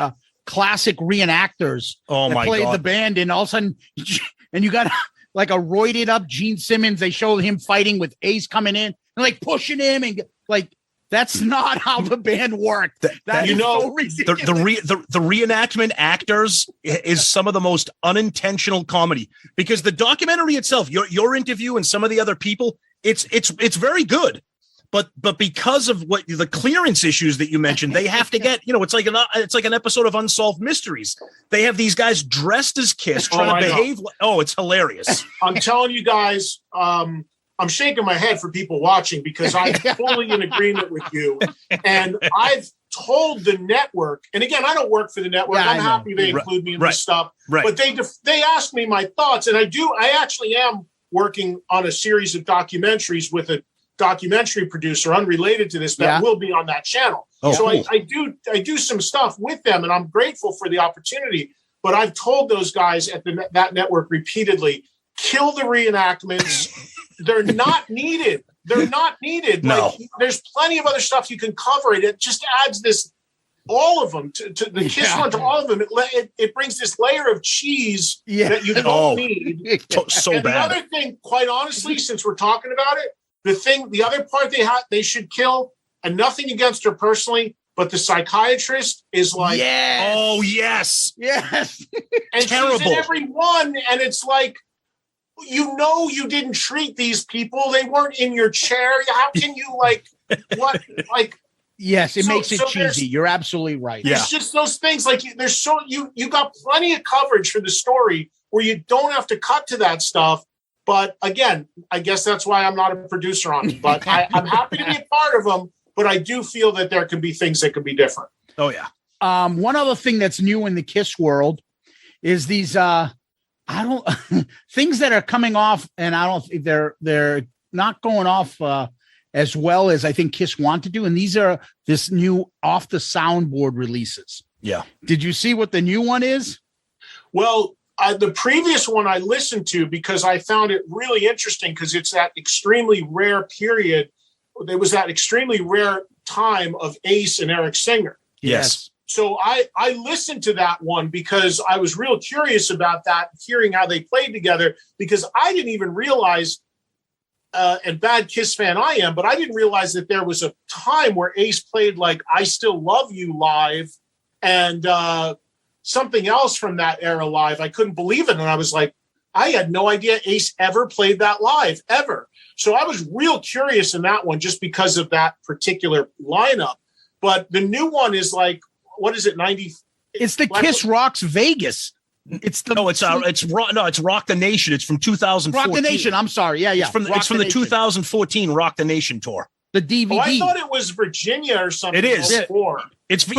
classic reenactors that played the band, and all of a sudden, and you got like a roided up Gene Simmons. They showed him fighting with Ace coming in and like pushing him, and like that's not how the band worked. The reenactment actors is some of the most unintentional comedy, because the documentary itself, your interview and some of the other people, it's very good. But because of what the clearance issues that you mentioned, they have to get, it's like an episode of Unsolved Mysteries. They have these guys dressed as KISS trying to behave. It's hilarious. I'm telling you guys, I'm shaking my head for people watching because I'm fully in agreement with you. And I've told the network, and again, I don't work for the network. I'm happy they include me in this stuff. But they asked me my thoughts, and I actually am working on a series of documentaries with a documentary producer unrelated to this that will be on that channel. Cool. I do some stuff with them, and I'm grateful for the opportunity. But I've told those guys at that network repeatedly, kill the reenactments. They're not needed. They're not needed. No. Like, there's plenty of other stuff you can cover. It just adds this, all of them, to the KISS one, to all of them. It brings this layer of cheese that you don't need. So and bad. The other thing, quite honestly, since we're talking about it, the other part they should kill, and nothing against her personally, but the psychiatrist is like, yes. And terrible. She's in every one, and it's like, you didn't treat these people. They weren't in your chair. How can you what, like, Yes, it So- makes it so there's- cheesy. You're absolutely right. Yeah. it's just those things like there's so you got plenty of coverage for the story where you don't have to cut to that stuff. But again, I guess that's why I'm not a producer on it. But I'm happy to be a part of them. But I do feel that there can be things that can be different. Oh yeah. One other thing that's new in the KISS world is these things that are coming off, and I don't think they're not going off as well as I think KISS want to do. And these are this new off the soundboard releases. Yeah. Did you see what the new one is? Well, the previous one I listened to because I found it really interesting because it's that extremely rare period. There was that extremely rare time of Ace and Eric Singer. Yes. So I listened to that one because I was real curious about that, hearing how they played together, because I didn't even realize, and bad KISS fan I am, but I didn't realize that there was a time where Ace played like I Still Love You live and something else from that era live. I couldn't believe it. And I was like, I had no idea Ace ever played that live, ever. So I was real curious in that one just because of that particular lineup. But the new one is like, what is it, 90? It's the KISS Rocks Vegas. It's the it's Rock the Nation. It's from 2014. Rock the Nation. I'm sorry. Yeah. It's from the Nation. 2014 Rock the Nation tour. The DVD. Oh, I thought it was Virginia or something. It is. Before. It's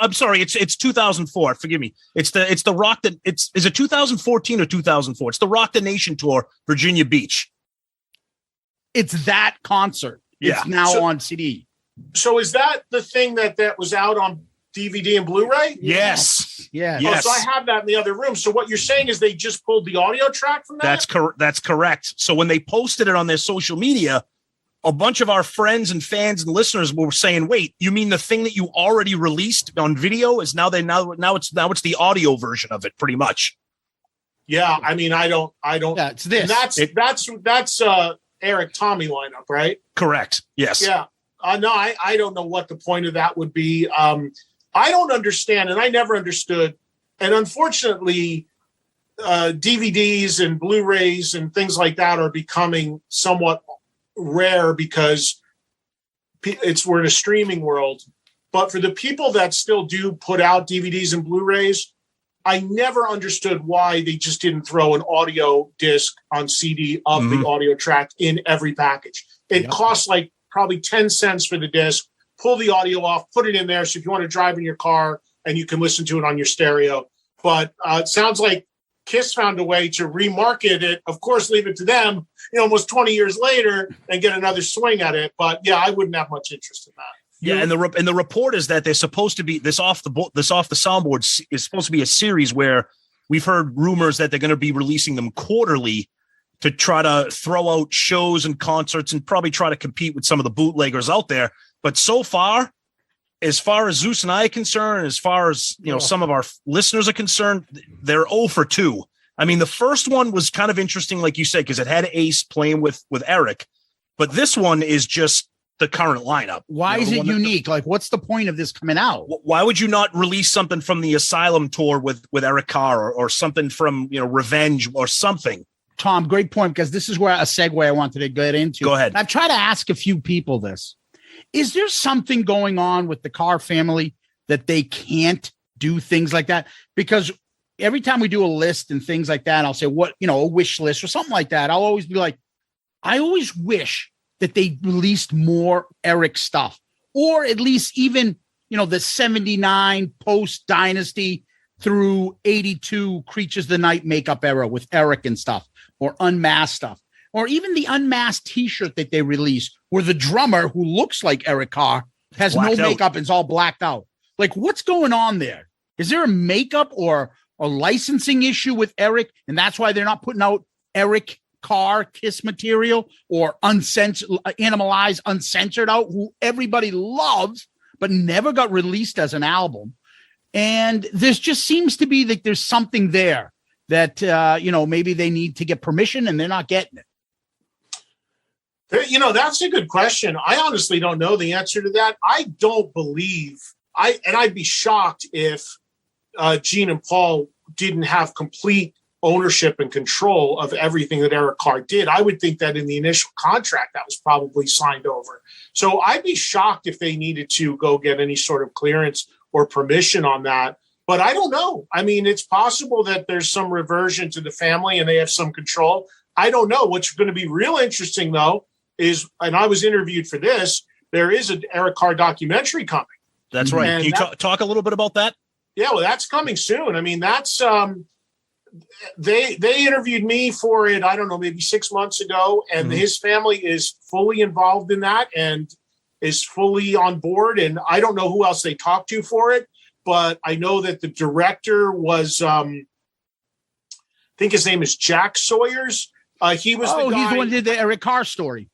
I'm sorry. It's 2004. Forgive me. It's the Rock the. Is it 2014 or 2004? It's the Rock the Nation tour, Virginia Beach. It's that concert. Yeah. It's now on CD. So is that the thing that was out on DVD and Blu-ray? Yes. Yeah. Yes. Oh, so I have that in the other room. So what you're saying is they just pulled the audio track from that? That's correct. So when they posted it on their social media, a bunch of our friends and fans and listeners were saying, "Wait, you mean the thing that you already released on video is now it's the audio version of it, pretty much." Yeah, I mean, I don't. Yeah, it's this. And that's Eric Tommy lineup, right? Correct. Yes. Yeah. No, I don't know what the point of that would be. I don't understand, and I never understood. And unfortunately, DVDs and Blu-rays and things like that are becoming somewhat rare because we're in a streaming world. But for the people that still do put out DVDs and Blu-rays, I never understood why they just didn't throw an audio disc on CD of the audio track in every package. It costs like probably 10 cents for the disc. Pull the audio off, put it in there. So if you want to drive in your car and you can listen to it on your stereo. But it sounds like KISS found a way to remarket it. Of course, leave it to them, almost 20 years later and get another swing at it. But yeah, I wouldn't have much interest in that. Yeah, and the report is that they're supposed to be this off the soundboard is supposed to be a series where we've heard rumors that they're going to be releasing them quarterly to try to throw out shows and concerts and probably try to compete with some of the bootleggers out there. But so far as Zeus and I are concerned, as far as some of our listeners are concerned, they're 0 for 2. I mean, the first one was kind of interesting, like you said, because it had Ace playing with Eric, but this one is just the current lineup. Why is it unique? Like, what's the point of this coming out? Why would you not release something from the Asylum tour with Eric Carr or something from Revenge or something? Tom, great point, because this is where a segue I wanted to get into. Go ahead. I've tried to ask a few people this. Is there something going on with the Carr family that they can't do things like that? Because every time we do a list and things like that, I'll say, a wish list or something like that. I'll always be like, I always wish that they released more Eric stuff, or at least even, the 79 post Dynasty through 82 Creatures of the Night makeup era with Eric and stuff, or Unmasked stuff, or even the Unmasked t-shirt that they released where the drummer, who looks like Eric Carr, has no makeup and is all blacked out. Like, what's going on there? Is there a makeup or a licensing issue with Eric, and that's why they're not putting out Eric Carr KISS material or Animalized Uncensored out, who everybody loves but never got released as an album? And there's just seems to be that there's something there that maybe they need to get permission and they're not getting it. That's a good question. I honestly don't know the answer to that. I don't believe I'd be shocked if Gene and Paul didn't have complete ownership and control of everything that Eric Carr did. I would think that in the initial contract that was probably signed over. So I'd be shocked if they needed to go get any sort of clearance or permission on that. But I don't know. I mean, it's possible that there's some reversion to the family and they have some control. I don't know. What's going to be real interesting, though, is, and I was interviewed for this, there is an Eric Carr documentary coming. That's right. And Can you talk a little bit about that? Yeah, well, that's coming soon. I mean, that's they interviewed me for it, I don't know, maybe 6 months ago, and his family is fully involved in that and is fully on board. And I don't know who else they talked to for it, but I know that the director was, I think his name is Jack Sawyers. He was the guy, he's the one who did the Eric Carr story.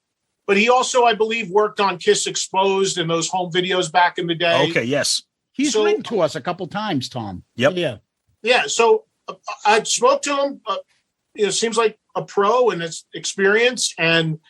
but he also, I believe, worked on KISS Exposed and those home videos back in the day. Okay, yes. He's written to us a couple times, Tom. Yep. Yeah. Yeah. So I spoke to him. Seems like a pro in his experience, and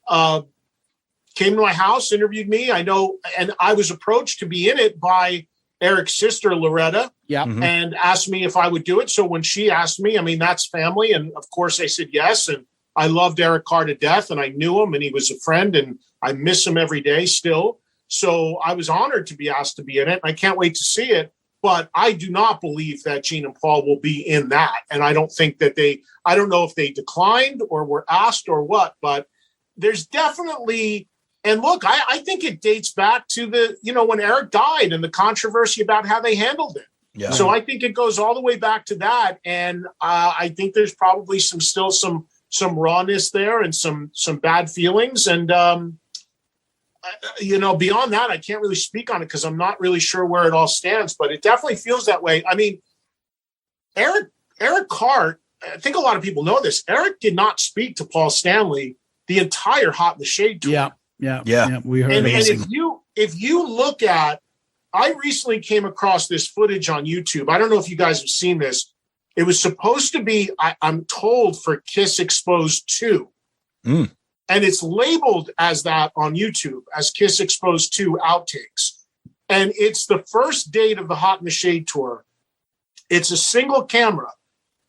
came to my house, interviewed me. I know, and I was approached to be in it by Eric's sister, Loretta, and asked me if I would do it. So when she asked me, I mean, that's family. And of course I said yes. And I loved Eric Carr to death, and I knew him, and he was a friend, and I miss him every day still. So I was honored to be asked to be in it. I can't wait to see it. But I do not believe that Gene and Paul will be in that. And I don't think that I don't know if they declined or were asked or what, but there's definitely, and look, I think it dates back to when Eric died and the controversy about how they handled it. Yeah. So I think it goes all the way back to that. And I think there's probably still some rawness there and some bad feelings. And, beyond that, I can't really speak on it because I'm not really sure where it all stands, but it definitely feels that way. I mean, Eric Carr, I think a lot of people know this. Eric did not speak to Paul Stanley the entire Hot in the Shade tour. Yeah. We heard And amazing. if you look at, I recently came across this footage on YouTube. I don't know if you guys have seen this. It was supposed to be, I'm told, for KISS Exposed 2. And it's labeled as that on YouTube, as KISS Exposed 2 Outtakes. And it's the first date of the Hot in the Shade tour. It's a single camera.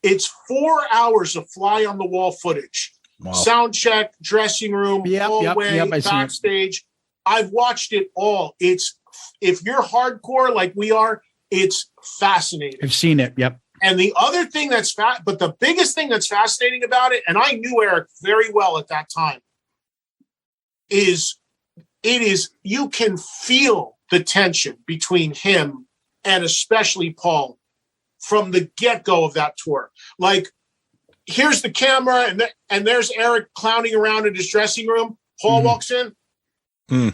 It's 4 hours of fly-on-the-wall footage. Wow. Sound check, dressing room, hallway, backstage. I've watched it all. If you're hardcore like we are, it's fascinating. I've seen it. Yep. And the other thing but the biggest thing that's fascinating about it, and I knew Eric very well at that time, is you can feel the tension between him and especially Paul from the get-go of that tour. Like, here's the camera, and there's Eric clowning around in his dressing room. Paul walks in,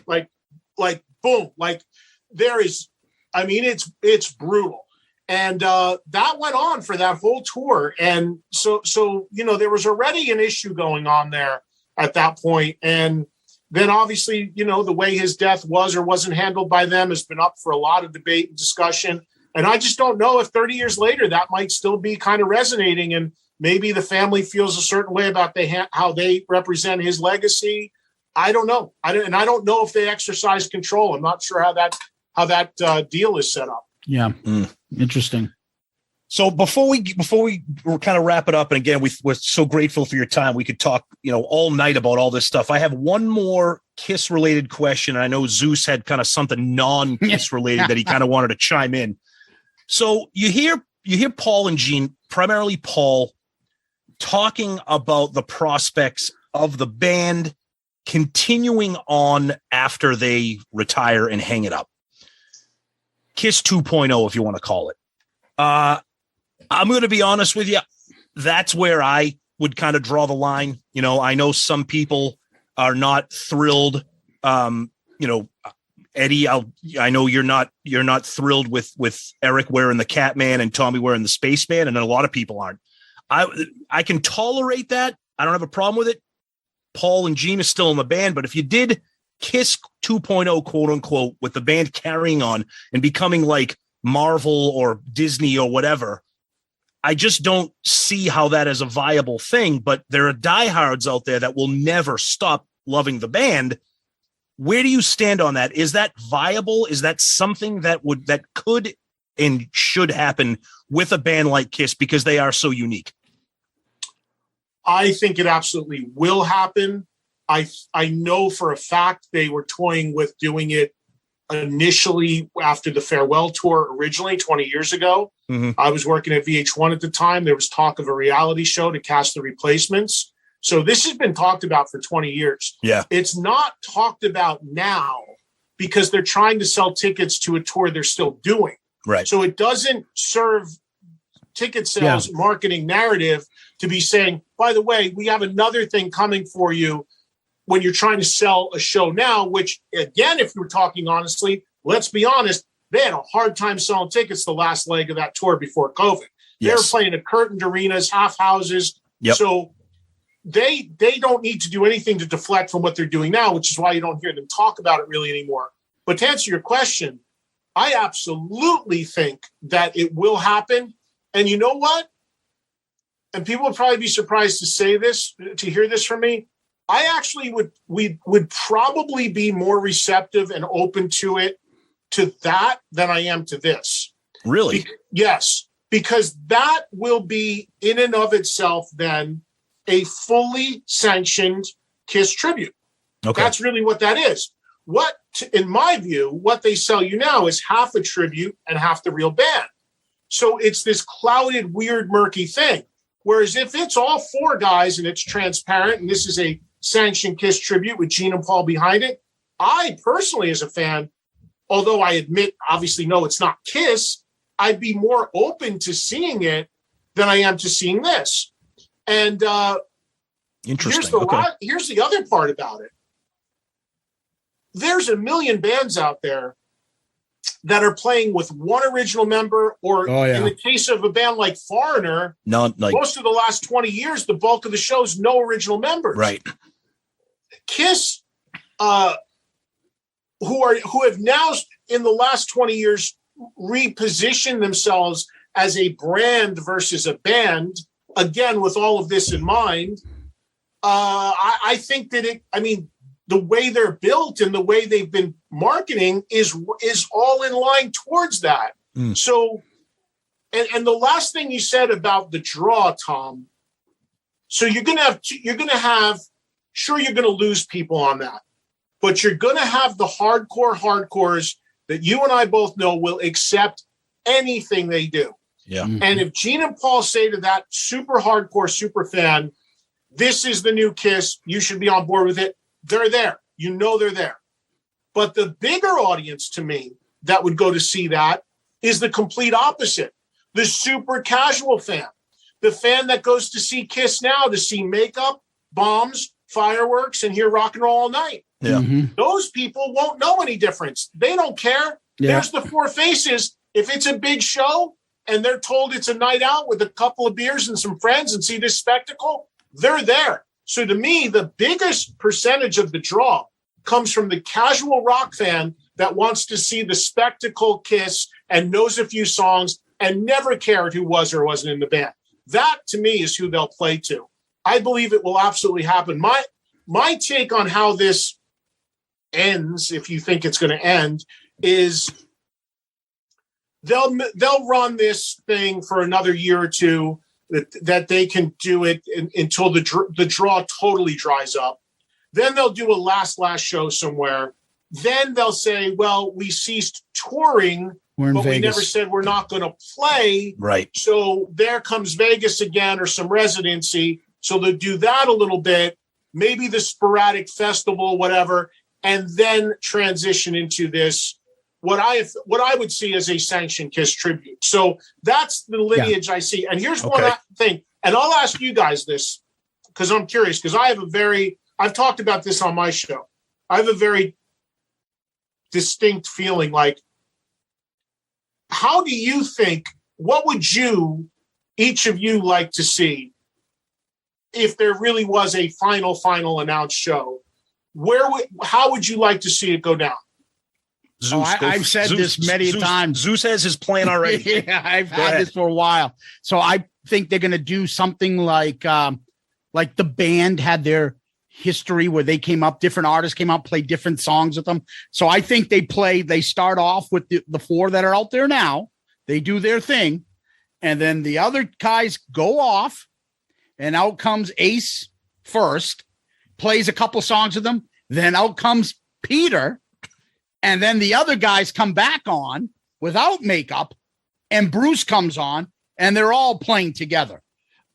like boom, like there is. I mean, it's brutal, and that went on for that whole tour. And so there was already an issue going on there at that point, and then obviously the way his death was or wasn't handled by them has been up for a lot of debate and discussion. And I just don't know if 30 years later that might still be kind of resonating, and maybe the family feels a certain way about how they represent his legacy. I don't know. I don't know if they exercise control. I'm not sure how that deal is set up. Yeah. Interesting. So before we kind of wrap it up, and again, we're so grateful for your time. We could talk, all night about all this stuff. I have one more KISS related question. I know Zeus had kind of something non-KISS related that he kind of wanted to chime in. So you hear Paul and Gene, primarily Paul, talking about the prospects of the band continuing on after they retire and hang it up. KISS 2.0, if you want to call it. I'm going to be honest with you. That's where I would kind of draw the line. I know some people are not thrilled. Eddie, I know you're not thrilled with Eric wearing the Catman and Tommy wearing the Spaceman, and a lot of people aren't. I can tolerate that. I don't have a problem with it. Paul and Gene is still in the band, but if you did KISS 2.0, quote unquote, with the band carrying on and becoming like Marvel or Disney or whatever, I just don't see how that is a viable thing. But there are diehards out there that will never stop loving the band. Where do you stand on that? Is that viable? Is that something that could and should happen with a band like KISS because they are so unique? I think it absolutely will happen. I know for a fact they were toying with doing it initially after the farewell tour originally 20 years ago. Mm-hmm. I was working at VH1 at the time. There was talk of a reality show to cast the replacements. So this has been talked about for 20 years. Yeah. It's not talked about now because they're trying to sell tickets to a tour they're still doing. Right. So it doesn't serve ticket sales marketing narrative to be saying, by the way, we have another thing coming for you when you're trying to sell a show now, which again, if you were talking honestly, let's be honest, they had a hard time selling tickets the last leg of that tour before COVID. They were playing at curtained arenas, half houses. Yep. So they don't need to do anything to deflect from what they're doing now, which is why you don't hear them talk about it really anymore. But to answer your question, I absolutely think that it will happen. And you know what? And people would probably be surprised to hear this from me. I actually would probably be more receptive and open to that than I am to this. Really? Yes, because that will be in and of itself then a fully sanctioned KISS tribute. Okay. That's really what that is. In my view, what they sell you now is half a tribute and half the real band. So it's this clouded, weird, murky thing. Whereas if it's all four guys and it's transparent and this is a sanctioned KISS tribute with Gene and Paul behind it, I personally, as a fan, although I admit, obviously, no, it's not KISS, I'd be more open to seeing it than I am to seeing this. And interesting. Here's the other part about it. There's a million bands out there that are playing with one original member, or in the case of a band like Foreigner, most of the last 20 years, the bulk of the shows, no original members. Right. KISS, who have now in the last 20 years repositioned themselves as a brand versus a band, again, with all of this in mind, I think that the way they're built and the way they've been marketing is all in line towards that. Mm. So, and the last thing you said about the draw, Tom. So you're going to lose people on that, but you're going to have the hardcores that you and I both know will accept anything they do. Yeah. Mm-hmm. And if Gene and Paul say to that super hardcore super fan, this is the new KISS, you should be on board with it, they're there. You know they're there. But the bigger audience to me that would go to see that is the complete opposite. The super casual fan. The fan that goes to see KISS now to see makeup, bombs, fireworks, and hear rock and roll all night. Yeah. Mm-hmm. Those people won't know any difference. They don't care. Yeah. There's the Four Faces. If it's a big show and they're told it's a night out with a couple of beers and some friends and see this spectacle, they're there. So to me, the biggest percentage of the draw comes from the casual rock fan that wants to see the spectacle KISS and knows a few songs and never cared who was or wasn't in the band. That, to me, is who they'll play to. I believe it will absolutely happen. My take on how this ends, if you think it's going to end, is they'll run this thing for another year or two, that they can do it until the draw totally dries up. Then they'll do a last show somewhere. Then they'll say, well, we ceased touring, but we never said we're not going to play. Right. So there comes Vegas again, or some residency. So they'll do that a little bit, maybe the sporadic festival, whatever, and then transition into this, what I would see as a sanctioned KISS tribute. So that's the lineage I see. And here's one thing, and I'll ask you guys this because I'm curious, because I've talked about this on my show. I have a very distinct feeling like, how do you think, what would each of you like to see if there really was a final announced show? How would you like to see it go down? Zeus, I've said this many times. Zeus has his plan already. Yeah, I've had this for a while. So I think they're going to do something like the band had their history where different artists came out, played different songs with them. So I think they start off with the four that are out there now. They do their thing. And then the other guys go off and out comes Ace first, plays a couple songs with them. Then out comes Peter. And then the other guys come back on without makeup, and Bruce comes on, and they're all playing together.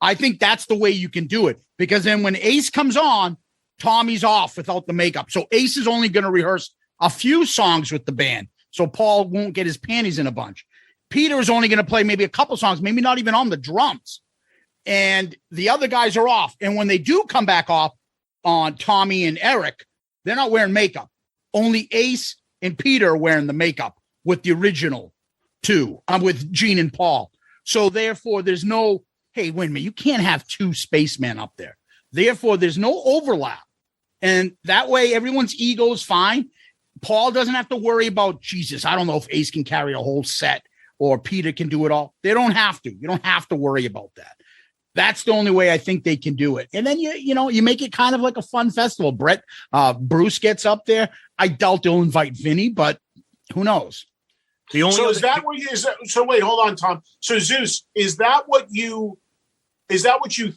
I think that's the way you can do it, because then when Ace comes on, Tommy's off without the makeup. So Ace is only going to rehearse a few songs with the band, so Paul won't get his panties in a bunch. Peter is only going to play maybe a couple songs, maybe not even on the drums. And the other guys are off. And when they do come back off on Tommy and Eric, they're not wearing makeup. Only Ace and Peter are wearing the makeup with the original two. I'm with Gene and Paul. So therefore, there's no, hey, wait a minute, you can't have two spacemen up there. Therefore, there's no overlap. And that way, everyone's ego is fine. Paul doesn't have to worry about, Jesus, I don't know if Ace can carry a whole set or Peter can do it all. They don't have to. You don't have to worry about that. That's the only way I think they can do it. And then, you make it kind of like a fun festival. Bruce gets up there. I doubt they'll invite Vinny, but who knows? Is that what so wait, hold on, Tom. So Zeus, is that what you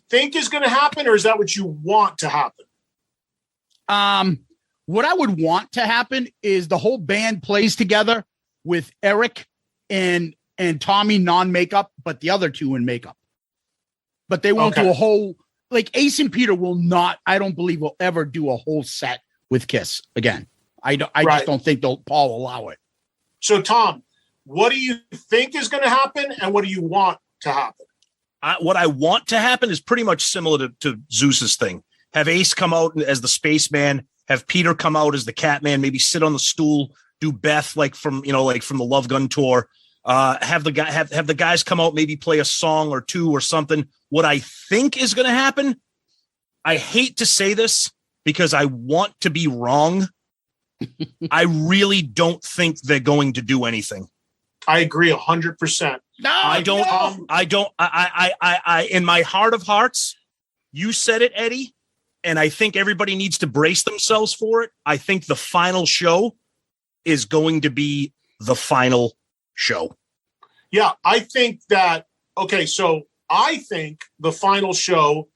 think is going to happen, or is that what you want to happen? What I would want to happen is the whole band plays together with Eric and Tommy non-makeup, but the other two in makeup. But they won't do a whole, like Ace and Peter will not, I don't believe will ever do a whole set with KISS again. I just don't think Paul will allow it. So Tom, what do you think is going to happen, and what do you want to happen? What I want to happen is pretty much similar to Zeus's thing. Have Ace come out as the spaceman, have Peter come out as the Catman, maybe sit on the stool, do Beth like from the Love Gun tour. Have the guys come out, maybe play a song or two or something. What I think is going to happen, I hate to say this because I want to be wrong. I really don't think they're going to do anything. I agree 100%. No, I don't. I in my heart of hearts, you said it, Eddie, and I think everybody needs to brace themselves for it. I think the final show is going to be the final show. Yeah, I think that, so I think the final show,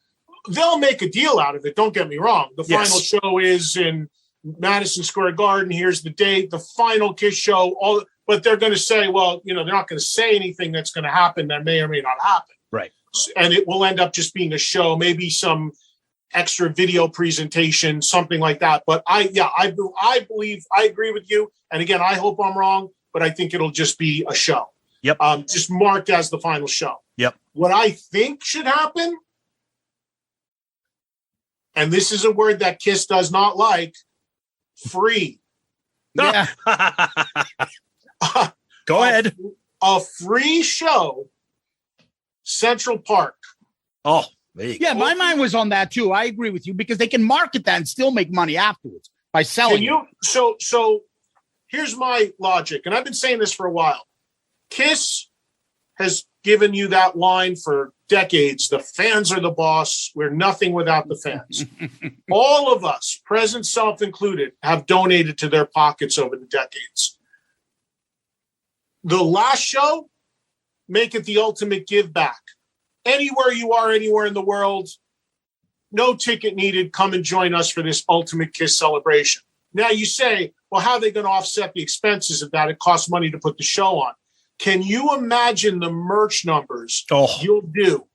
they'll make a deal out of it. Don't get me wrong. The final show is in Madison Square Garden. Here's the date, the final KISS show, but they're going to say, well, they're not going to say anything that's going to happen that may or may not happen. Right. And it will end up just being a show, maybe some extra video presentation, something like that. But I believe, I agree with you. And again, I hope I'm wrong, but I think it'll just be a show. Yep. Just marked as the final show. Yep. What I think should happen, and this is a word that KISS does not like, free. Yeah. Go ahead. A free show, Central Park. Oh, there you go. My mind was on that too. I agree with you because they can market that and still make money afterwards by selling it. So here's my logic, and I've been saying this for a while. KISS has given you that line for decades. The fans are the boss. We're nothing without the fans. All of us, present self included, have donated to their pockets over the decades. The last show, make it the ultimate give back. Anywhere you are, anywhere in the world, no ticket needed. Come and join us for this ultimate KISS celebration. Now you say, well, how are they going to offset the expenses of that? It costs money to put the show on. Can you imagine the merch numbers you'll do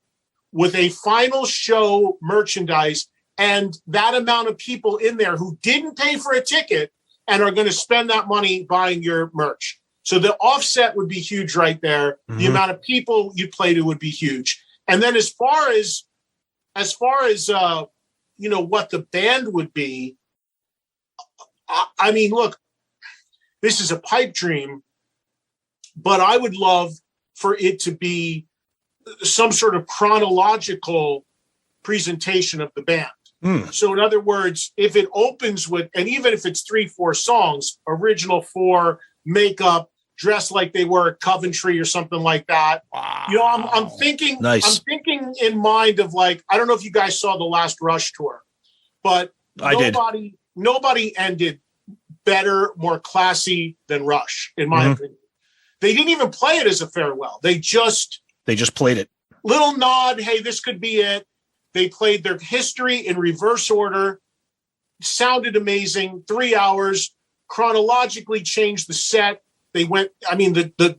with a final show merchandise and that amount of people in there who didn't pay for a ticket and are going to spend that money buying your merch? So the offset would be huge right there. Mm-hmm. The amount of people you play to would be huge. And then as far as what the band would be, I mean, look, this is a pipe dream, but I would love for it to be some sort of chronological presentation of the band. Mm. So in other words, if it opens with, and even if it's 3-4 songs, original 4, makeup, dress like they were at Coventry or something like that. Wow. I'm thinking, nice. I'm thinking in mind of I don't know if you guys saw the last Rush tour, but nobody ended better, more classy than Rush, in my opinion. They didn't even play it as a farewell. They just played it. Little nod, hey, this could be it. They played their history in reverse order, sounded amazing, 3 hours, chronologically changed the set. They went, I mean, the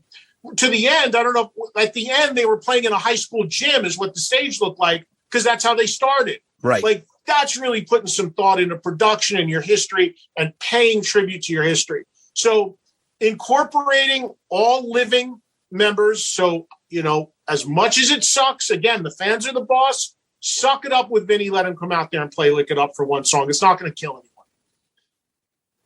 to the end, I don't know, at the end, they were playing in a high school gym is what the stage looked like, because that's how they started. Right. Like, that's really putting some thought into production and your history and paying tribute to your history. So incorporating all living members. So, you know, as much as it sucks, again, the fans are the boss. Suck it up with Vinny. Let him come out there and play Lick It Up for one song. It's not going to kill anyone.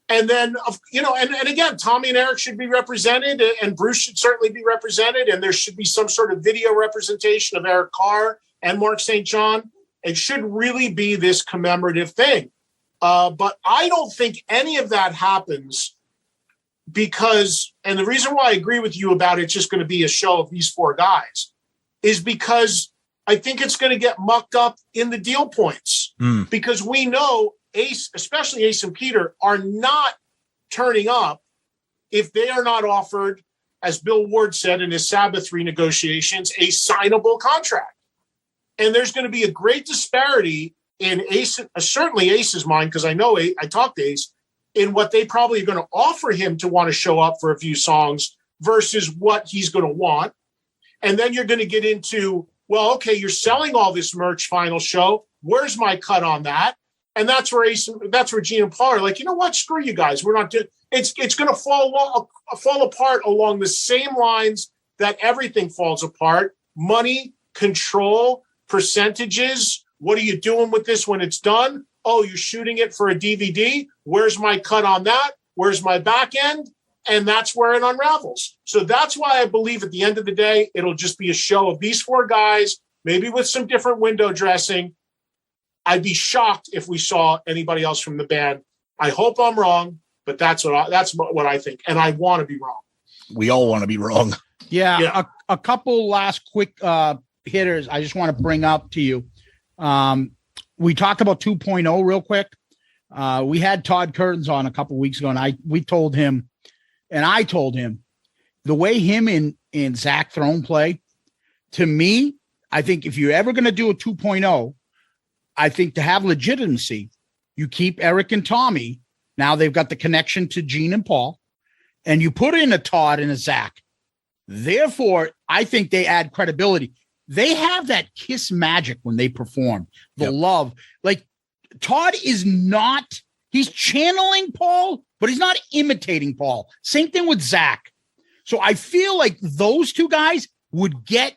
And then, you know, and again, Tommy and Eric should be represented, and Bruce should certainly be represented. And there should be some sort of video representation of Eric Carr and Mark St. John. It should really be this commemorative thing. But I don't think any of that happens because, and the reason why I agree with you about it's just going to be a show of these four guys is because I think it's going to get mucked up in the deal points because we know Ace, especially Ace and Peter, are not turning up if they are not offered, as Bill Ward said in his Sabbath renegotiations, a signable contract. And there's going to be a great disparity in Ace, certainly Ace's mind, because I know I talked to Ace, in what they probably are going to offer him to want to show up for a few songs versus what he's going to want. And then you're going to get into, well, okay, you're selling all this merch final show. Where's my cut on that? And that's where Gene and Paul are like, you know what? Screw you guys. We're not doing. It's going to fall apart along the same lines that everything falls apart. Money, control, percentages. What are you doing with this when it's done? Oh, you're shooting it for a DVD. Where's my cut on that? Where's my back end? And that's where it unravels. So that's why I believe at the end of the day, it'll just be a show of these four guys, maybe with some different window dressing. I'd be shocked if we saw anybody else from the band. I hope I'm wrong, but that's what I think. And I want to be wrong. We all want to be wrong. Yeah. A couple last quick hitters I just want to bring up to you. We talked about 2.0 real quick. We had Todd Curtins on a couple weeks ago, and I told him the way him and Zach Throne play, to me, I think if you're ever going to do a 2.0, I think to have legitimacy, you keep Eric and Tommy. Now they've got the connection to Gene and Paul, and you put in a Todd and a Zach. Therefore, I think they add credibility. They have that KISS magic when they perform, the love. Like Todd is not, he's channeling Paul, but he's not imitating Paul. Same thing with Zach. So I feel like those two guys would get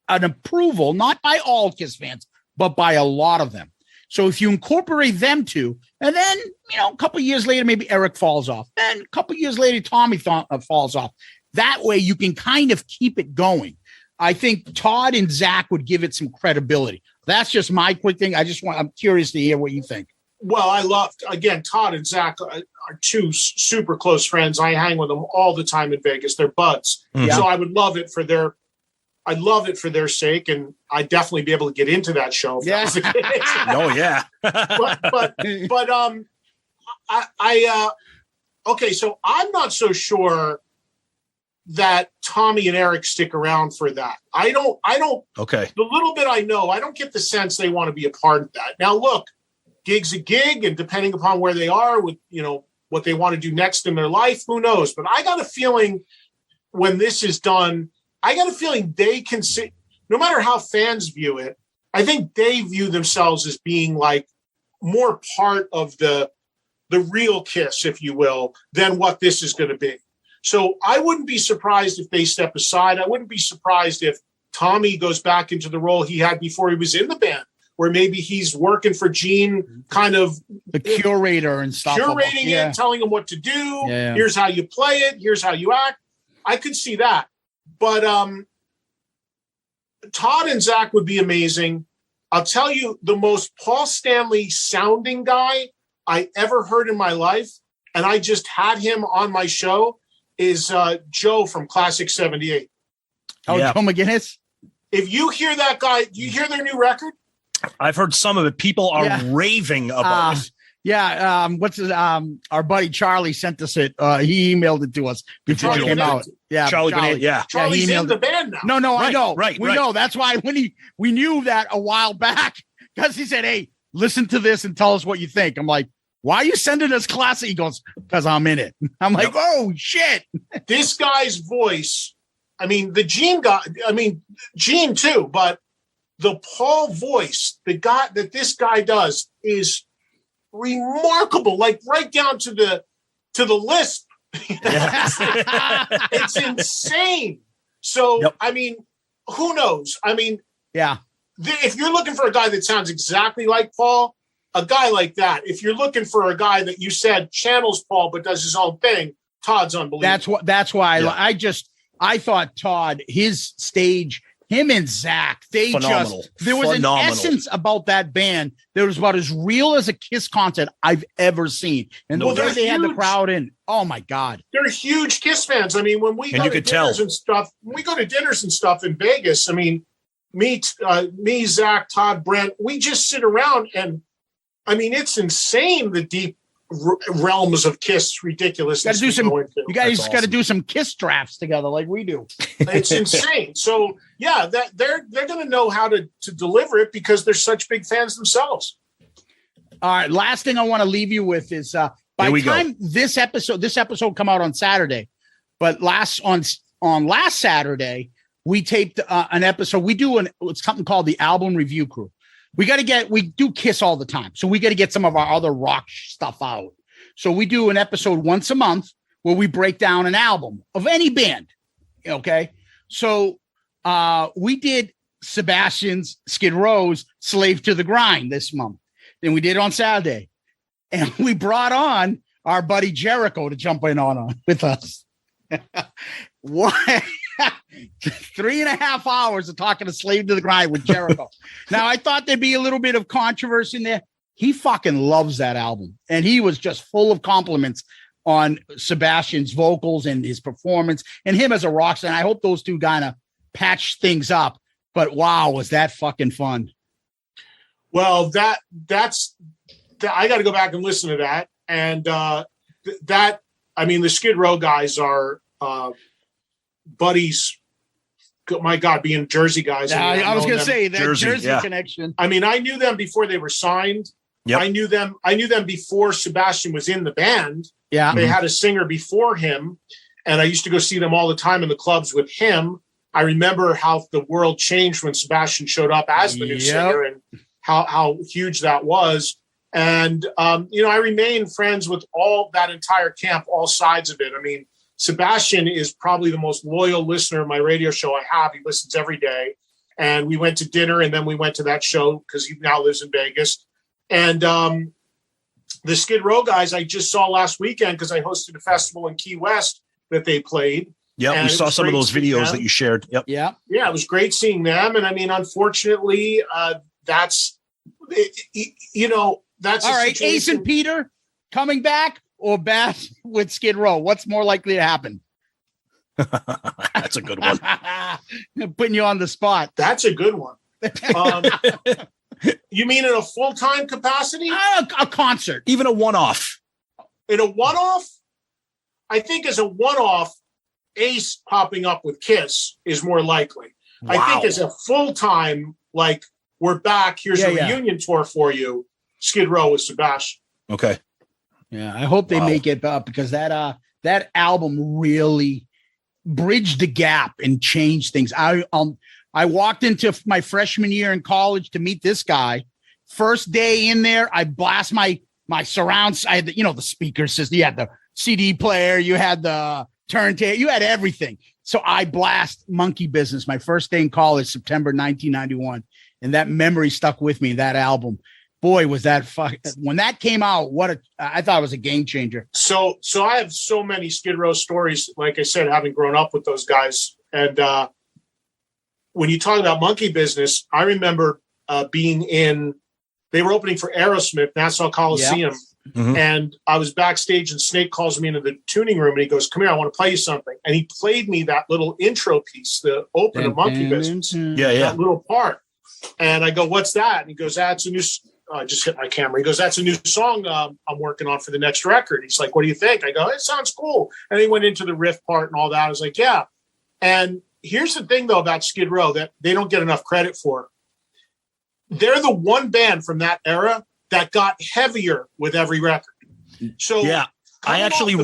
an approval, not by all KISS fans, but by a lot of them. So if you incorporate them two, and then, you know, a couple of years later, maybe Eric falls off. Then a couple of years later, Tommy falls off. That way you can kind of keep it going. I think Todd and Zach would give it some credibility. That's just my quick thing. I'm curious to hear what you think. Well, again, Todd and Zach are two super close friends. I hang with them all the time in Vegas. They're buds. Mm-hmm. So I would love it for their sake. And I'd definitely be able to get into that show. Yeah. Oh yeah. Okay. So I'm not so sure that Tommy and Eric stick around for that. I don't. Okay. The little bit I know, I don't get the sense they want to be a part of that. Now, look, gig's a gig, and depending upon where they are with, you know, what they want to do next in their life, who knows? But I got a feeling when this is done, they can see, no matter how fans view it, I think they view themselves as being like more part of the real KISS, if you will, than what this is going to be. So I wouldn't be surprised if they step aside. I wouldn't be surprised if Tommy goes back into the role he had before he was in the band, where maybe he's working for Gene, kind of the curator and stuff. Curating it, telling him what to do. Yeah. Here's how you play it. Here's how you act. I could see that. But Todd and Zach would be amazing. I'll tell you, the most Paul Stanley sounding guy I ever heard in my life, and I just had him on my show, is Joe from Classic 78. Oh, yeah. Joe McGinnis? If you hear that guy, do you hear their new record? I've heard some of it. People are raving about it. Yeah. What's his, our buddy Charlie sent us it. He emailed it to us before it came out. Yeah. Charlie. Yeah. Charlie's in the band now. No, right, I know. Right. We know. That's why we knew that a while back. because he said, "Hey, listen to this and tell us what you think." I'm like, "Why are you sending us classic?" He goes, "Because I'm in it." I'm like, "Oh shit!" This guy's voice. I mean, the Gene guy. I mean, Gene too, but the Paul voice, the guy that this guy does is remarkable. Like right down to the lisp. It's insane. So, I mean, who knows? I mean, if you're looking for a guy that sounds exactly like Paul, a guy like that, if you're looking for a guy that you said channels Paul but does his own thing, Todd's unbelievable. That's why I thought Todd, his stage, him and Zach, there was an essence about that band that was about as real as a KISS concert I've ever seen. And the way they had the crowd in, oh my God. They're huge KISS fans. I mean, when we go to dinners and stuff, in Vegas, I mean, me, Zach, Todd, Brent, we just sit around and I mean, it's insane the deep realms of KISS ridiculousness. You guys got to do some KISS drafts together like we do. It's insane. So yeah, that they're going to know how to deliver it because they're such big fans themselves. All right. Last thing I want to leave you with is by the time this episode come out on Saturday, but last Saturday we taped an episode. We do it's something called the Album Review Crew. We do KISS all the time. So we got to get some of our other rock stuff out. So we do an episode once a month where we break down an album of any band. Okay. So we did Sebastian's Skid Row's Slave to the Grind this month. Then we did on Saturday. And we brought on our buddy Jericho to jump in on with us. What? 3.5 hours of talking to Slave to the Grind with Jericho. Now, I thought there'd be a little bit of controversy in there. He fucking loves that album. And he was just full of compliments on Sebastian's vocals and his performance and him as a rock star. And I hope those two kind of patch things up. But wow, was that fucking fun. Well, that's I got to go back and listen to that. And I mean, the Skid Row guys are buddies. My God, being Jersey guys. I was going to say that Jersey connection. I mean, I knew them before they were signed. Yep. I knew them before Sebastian was in the band. Yeah. They had a singer before him. And I used to go see them all the time in the clubs with him. I remember how the world changed when Sebastian showed up as the new singer and how huge that was. And, I remain friends with all that entire camp, all sides of it. I mean, Sebastian is probably the most loyal listener of my radio show I have. He listens every day. And we went to dinner and then we went to that show because he now lives in Vegas. And the Skid Row guys I just saw last weekend because I hosted a festival in Key West that they played. Yeah, we saw some of those videos that you shared. Yep. Yeah. Yeah, it was great seeing them. And I mean, unfortunately, that's all right. Ace and Peter coming back or back with Skid Row? What's more likely to happen? That's a good one. Putting you on the spot. That's a good one. You mean in a full-time capacity? A concert. Even a one-off. In a one-off? I think as a one-off, Ace popping up with KISS is more likely. Wow. I think as a full-time, like, we're back, here's a reunion tour for you, Skid Row with Sebastian. Okay. Yeah, I hope they make it up because that album really bridged the gap and changed things. I walked into my freshman year in college to meet this guy. First day in there, I blast my surrounds. I had the speaker system. You had the CD player. You had the turntable. You had everything. So I blast Monkey Business my first day in college, September 1991. And that memory stuck with me, that album. Boy, was that when that came out, I thought it was a game changer. So I have so many Skid Row stories, like I said, having grown up with those guys. And when you talk about Monkey Business, I remember they were opening for Aerosmith, Nassau Coliseum. Yep. Mm-hmm. And I was backstage and Snake calls me into the tuning room and he goes, "Come here, I want to play you something." And he played me that little intro piece, the open of Monkey Business. That little part. And I go, "What's that?" And he goes, "That's a new," I just hit my camera. He goes, "That's a new song I'm working on for the next record." He's like, "What do you think?" I go, "It sounds cool." And he went into the riff part and all that. I was like, "Yeah." And here's the thing, though, about Skid Row that they don't get enough credit for. they're the one band from that era that got heavier with every record. So yeah, I actually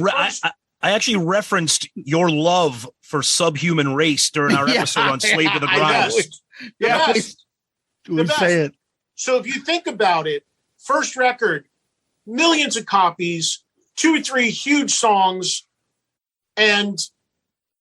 referenced your love for Subhuman Race during our episode on Slave to the Grind. We say it. So if you think about it, first record, millions of copies, 2 or 3 huge songs, and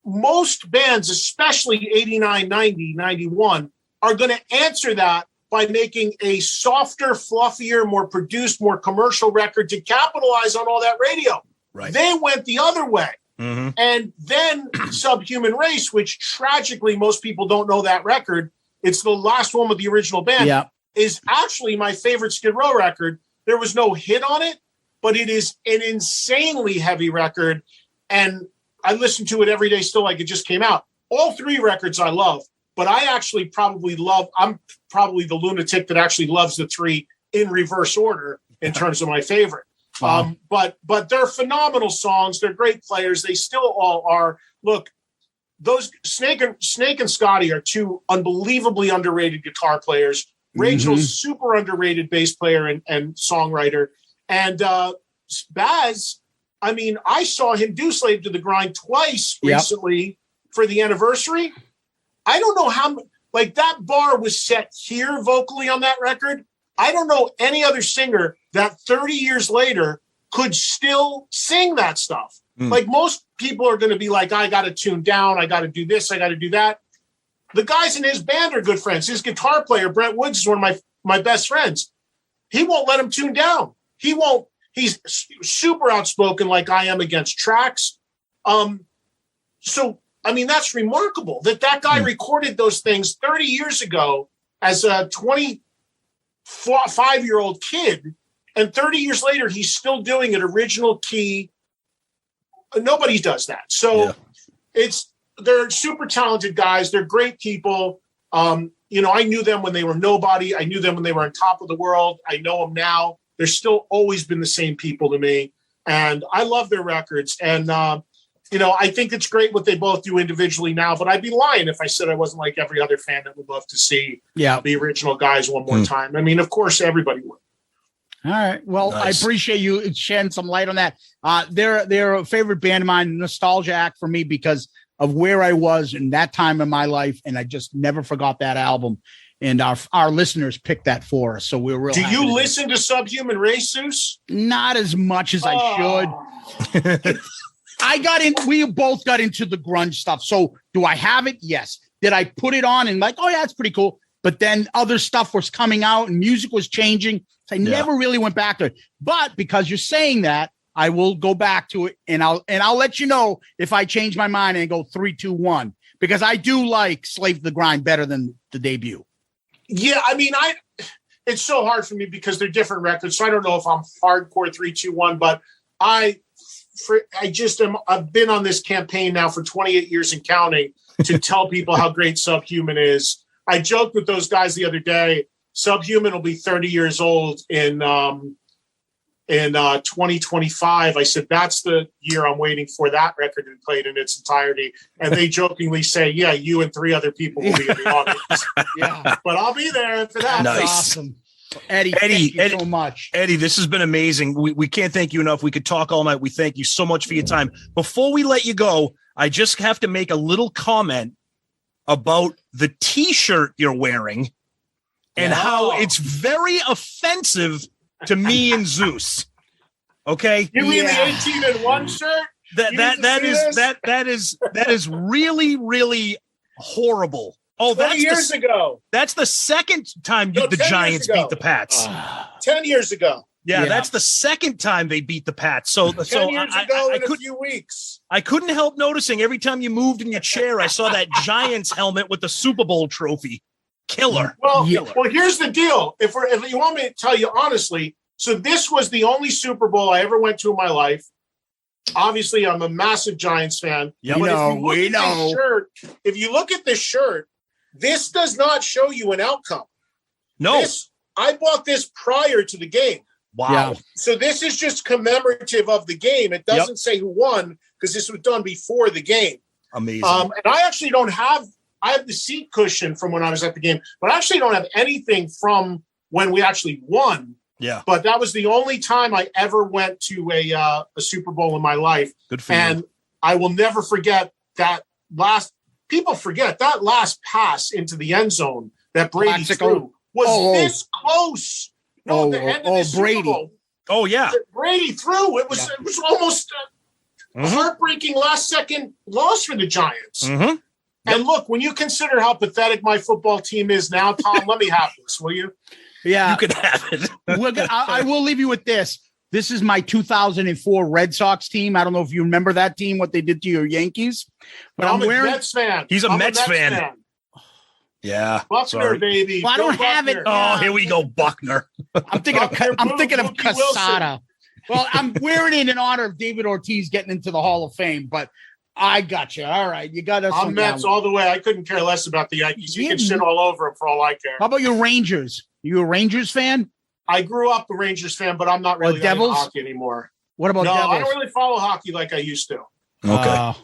most bands, especially 89, 90, 91, are going to answer that by making a softer, fluffier, more produced, more commercial record to capitalize on all that radio. Right. They went the other way. Mm-hmm. And then Subhuman Race, which tragically most people don't know that record. It's the last one with the original band, is actually my favorite Skid Row record. There was no hit on it, but it is an insanely heavy record. And I listen to it every day still like it just came out. All 3 records I love, but I actually I'm probably the lunatic that actually loves the 3 in reverse order in terms of my favorite. Wow. But they're phenomenal songs. They're great players. They still all are. Look, those Snake and Scotty are 2 unbelievably underrated guitar players. Rachel's super underrated bass player and songwriter. And Baz, I mean, I saw him do Slave to the Grind twice recently for the anniversary. I don't know how, like, that bar was set here vocally on that record. I don't know any other singer that 30 years later could still sing that stuff. Like, most people are going to be like, I got to tune down. I got to do this. I got to do that. The guys in his band are good friends. His guitar player, Brent Woods, is one of my best friends. He won't let him tune down. He won't. He's super outspoken like I am against tracks. So, I mean, that's remarkable that guy recorded those things 30 years ago as a 25-year-old kid. And 30 years later, he's still doing it original key. Nobody does that. So they're super talented guys. They're great people. I knew them when they were nobody. I knew them when they were on top of the world. I know them now. They're still always been the same people to me. And I love their records. And, I think it's great what they both do individually now, but I'd be lying if I said I wasn't like every other fan that would love to see the original guys one more time. I mean, of course, everybody would. All right. Well, nice. I appreciate you shedding some light on that. They're a favorite band of mine, nostalgia act for me because of where I was in that time in my life, and I just never forgot that album. And our listeners picked that for us, so we're real. Do you listen to Subhuman Race, Zeus? Not as much as I should. We both got into the grunge stuff. So do I have it? Yes. Did I put it on and like, oh yeah, it's pretty cool. But then other stuff was coming out and music was changing. So I never really went back to it. But because you're saying that, I will go back to it and I'll let you know if I change my mind and go 3, 2, 1, because I do like Slave to the Grind better than the debut. Yeah. I mean, it's so hard for me because they're different records. So I don't know if I'm hardcore 3, 2, 1, but I've been on this campaign now for 28 years and counting to tell people how great Subhuman is. I joked with those guys the other day. Subhuman will be 30 years old in 2025. I said, that's the year I'm waiting for that record to be played in its entirety. And they jokingly say, yeah, you and 3 other people will be in the audience. But I'll be there for that. Nice. Awesome. Eddie, thank you so much. Eddie, this has been amazing. We can't thank you enough. We could talk all night. We thank you so much for your time. Before we let you go, I just have to make a little comment about the T-shirt you're wearing and how it's very offensive to me and Zeus. Okay? You mean the 18-1 shirt? That is really, really horrible. Oh, 20 years ago. That's the second time the Giants beat the Pats. 10 years ago. Yeah, that's the second time they beat the Pats. 10 years ago in a few weeks. I couldn't help noticing every time you moved in your chair, I saw that Giants helmet with the Super Bowl trophy. Killer. Well, here's the deal. If you want me to tell you honestly, so this was the only Super Bowl I ever went to in my life. Obviously, I'm a massive Giants fan. We know. If you look at this shirt, this does not show you an outcome. No. I bought this prior to the game. Wow. Yeah. So this is just commemorative of the game. It doesn't say who won because this was done before the game. Amazing. And I actually don't have I have the seat cushion from when I was at the game, but I actually don't have anything from when we actually won. Yeah. But that was the only time I ever went to a Super Bowl in my life. Good for and you. I will never forget that last. People forget that last pass into the end zone that Brady threw was this close. No, the end of the Super Brady. Bowl. Oh yeah, Brady threw. It was almost a heartbreaking last second loss for the Giants. Mm-hmm. And look, when you consider how pathetic my football team is now, Tom, let me have this, will you? Yeah, you can have it. I will leave you with this. This is my 2004 Red Sox team. I don't know if you remember that team, what they did to your Yankees. But I'm a Mets fan. He's a Mets fan. Yeah, Buckner, baby. Well, I don't have it. Oh, here we go, Buckner. I'm thinking of Mookie Casada. Well, I'm wearing it in honor of David Ortiz getting into the Hall of Fame, but I got you. All right, you got us. I'm Mets all the way. I couldn't care less about the Yankees. You can shit all over them for all I care. How about your Rangers? You a Rangers fan? I grew up a Rangers fan, but I'm not really into hockey anymore. What about Devils? I don't really follow hockey like I used to. Okay.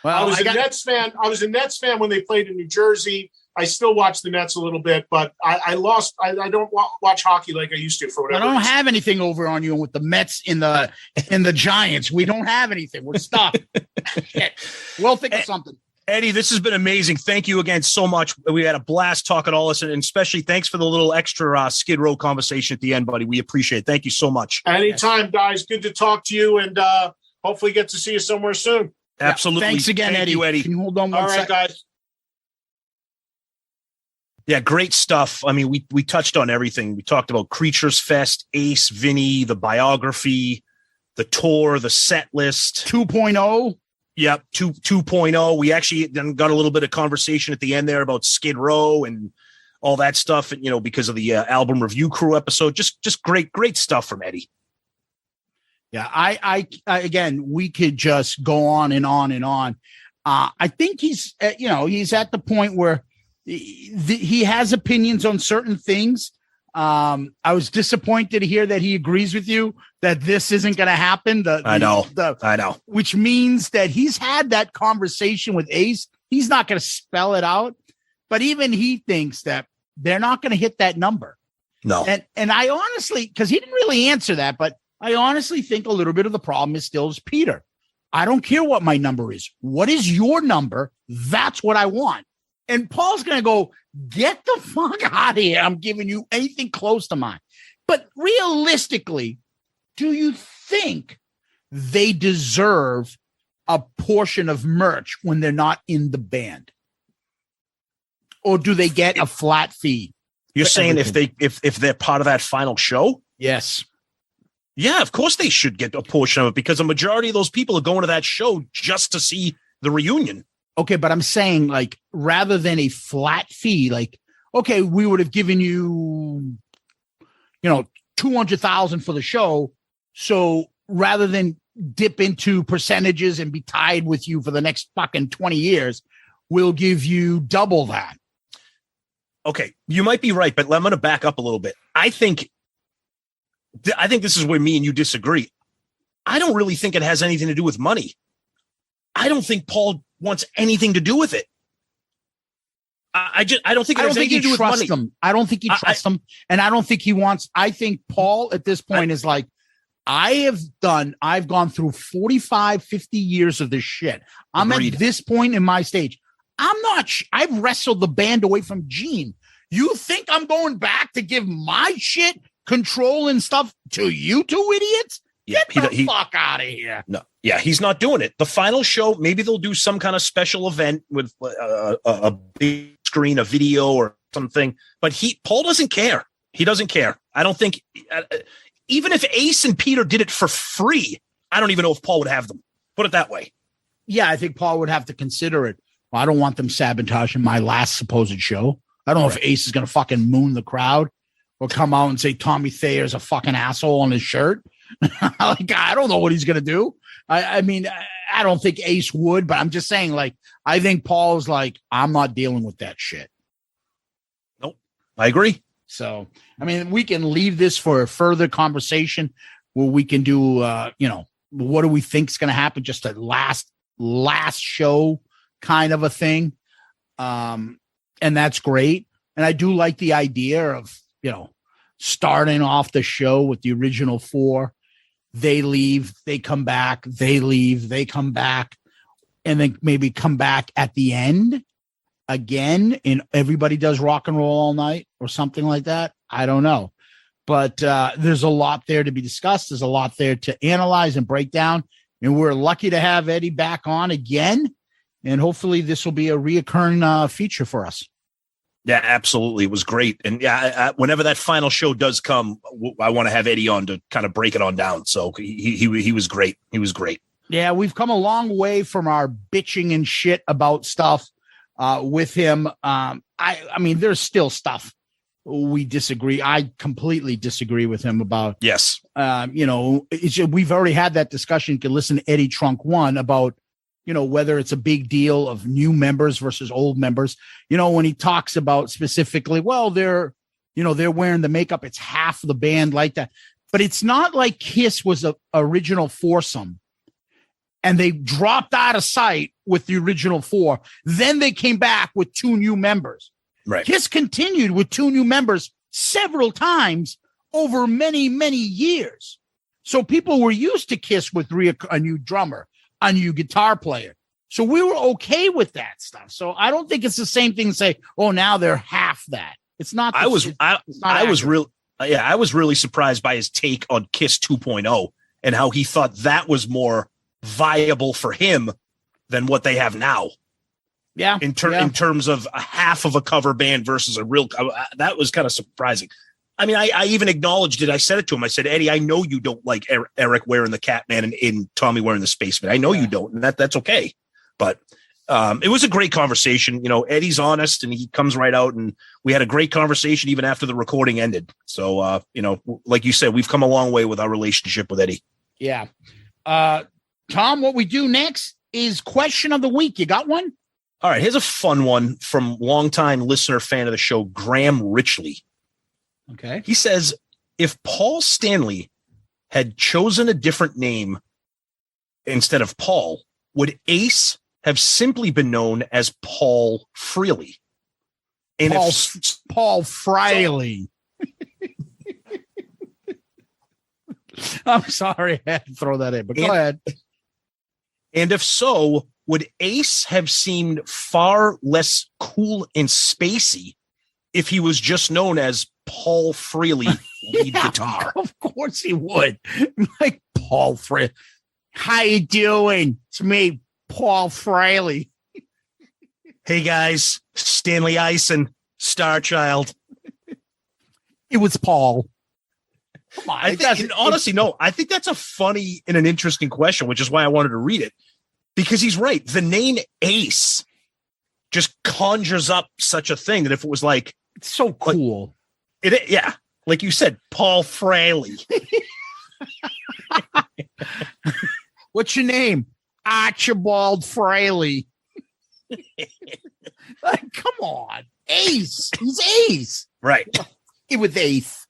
Well, I was a Nets fan. I was a Nets fan when they played in New Jersey. I still watch the Nets a little bit, but I lost. I don't watch hockey like I used to for whatever. I don't reason. have anything over on you with the Mets in the Giants. We don't have anything. We're stuck. We'll think of something. Eddie, this has been amazing. Thank you again so much. We had a blast talking all this, and especially thanks for the little extra Skid Row conversation at the end, buddy. We appreciate it. Thank you so much. Anytime, guys. Good to talk to you, and hopefully get to see you somewhere soon. Absolutely. Thanks again, Thank Eddie. you, Eddie. Can you hold on one All right, second? guys. Yeah, great stuff. I mean, we touched on everything. We talked about Creatures Fest, Ace, Vinny, the biography, the tour, the set list. 2.0. Yep, 2.0. We actually then got a little bit of conversation at the end there about Skid Row and all that stuff, you know, because of the album review crew episode. Just great stuff from Eddie. Yeah, I again, we could just go on and on and on. I think he's at the point where he has opinions on certain things. I was disappointed to hear that he agrees with you that this isn't going to happen. I know. Which means that he's had that conversation with Ace. He's not going to spell it out, but even he thinks that they're not going to hit that number. No. And I honestly, because he didn't really answer that, but I honestly think a little bit of the problem is still Peter. I don't care what my number is. What is your number? That's what I want. And Paul's going to go, get the fuck out of here. I'm giving you anything close to mine. But realistically, do you think they deserve a portion of merch when they're not in the band? Or do they get a flat fee? You're saying if they're part of that final show? Yes. Yeah, of course they should get a portion of it because a majority of those people are going to that show just to see the reunion. Okay, but I'm saying, like, rather than a flat fee, like, okay, we would have given you, $200,000 for the show. So rather than dip into percentages and be tied with you for the next fucking 20 years, we'll give you double that. Okay, you might be right, but I'm going to back up a little bit. I think this is where me and you disagree. I don't really think it has anything to do with money. I don't think Paul wants anything to do with it. I don't think it has anything to do with money. I don't think he trusts them. And I don't think he wants, I think Paul at this point is like, I've gone through 45, 50 years of this shit. I'm Agreed. at this point in my stage. I've wrestled the band away from Gene. You think I'm going back to give my shit, control and stuff to you two idiots? Yeah, Get the fuck out of here. No, yeah, he's not doing it. The final show, maybe they'll do some kind of special event with a big screen, a video or something. But Paul doesn't care. He doesn't care. I don't think, even if Ace and Peter did it for free, I don't even know if Paul would have them. Put it that way. Yeah, I think Paul would have to consider it. Well, I don't want them sabotaging my last supposed show. I don't know if Ace is going to fucking moon the crowd or come out and say Tommy Thayer's a fucking asshole on his shirt. Like, I don't know what he's going to do. I mean, I don't think Ace would, but I'm just saying, like, I think Paul's like, I'm not dealing with that shit. Nope. I agree. So, I mean, we can leave this for a further conversation where we can do, what do we think is going to happen? Just a last show kind of a thing. And that's great. And I do like the idea of, starting off the show with the original 4. They leave, they come back, they leave, they come back, and then maybe come back at the end again, and everybody does Rock and Roll All Night or something like that. I don't know. But there's a lot there to be discussed. There's a lot there to analyze and break down. And we're lucky to have Eddie back on again. And hopefully this will be a reoccurring feature for us. Yeah, absolutely. It was great. And whenever that final show does come, I want to have Eddie on to kind of break it on down. So he was great. He was great. Yeah, we've come a long way from our bitching and shit about stuff with him. I mean, there's still stuff we disagree. I completely disagree with him about. Yes. We've already had that discussion. You can listen to Eddie Trunk 1 about, whether it's a big deal of new members versus old members, when he talks about specifically, well, they're wearing the makeup. It's half the band like that, but it's not like KISS was a original foursome and they dropped out of sight with the original 4. Then they came back with 2 new members. Right. KISS continued with 2 new members several times over many, many years. So people were used to KISS with a new drummer, a new guitar player. So we were okay with that stuff. So I don't think it's the same thing to say, oh, now they're half that. It's not. I was really surprised by his take on KISS 2.0 and how he thought that was more viable for him than what they have now. Yeah. In terms of a half of a cover band versus a real, that was kind of surprising. I mean, I even acknowledged it. I said it to him. I said, Eddie, I know you don't like Eric wearing the Catman and Tommy wearing the Spaceman. I know you don't, and that's okay. But it was a great conversation. Eddie's honest, and he comes right out, and we had a great conversation even after the recording ended. So, like you said, we've come a long way with our relationship with Eddie. Yeah. Tom, what we do next is question of the week. You got one? All right, here's a fun one from longtime listener, fan of the show, Graham Richley. Okay. He says, if Paul Stanley had chosen a different name instead of Paul, would Ace have simply been known as Paul Freely? And Paul Freely. I'm sorry I had to throw that in, but go ahead. And if so, would Ace have seemed far less cool and spacey if he was just known as Paul Freely lead guitar? Of course he would. Like Paul Freely. How you doing? It's me, Paul Freely. Hey guys, Stanley Ison, Star Child. It was Paul. Come on, I think that's a funny and an interesting question, which is why I wanted to read it. Because he's right. The name Ace just conjures up such a thing that if it was like, it's so cool. Yeah. Like you said, Paul Fraley. What's your name? Archibald Fraley. Like, come on. Ace. He's Ace. Right. With Eighth.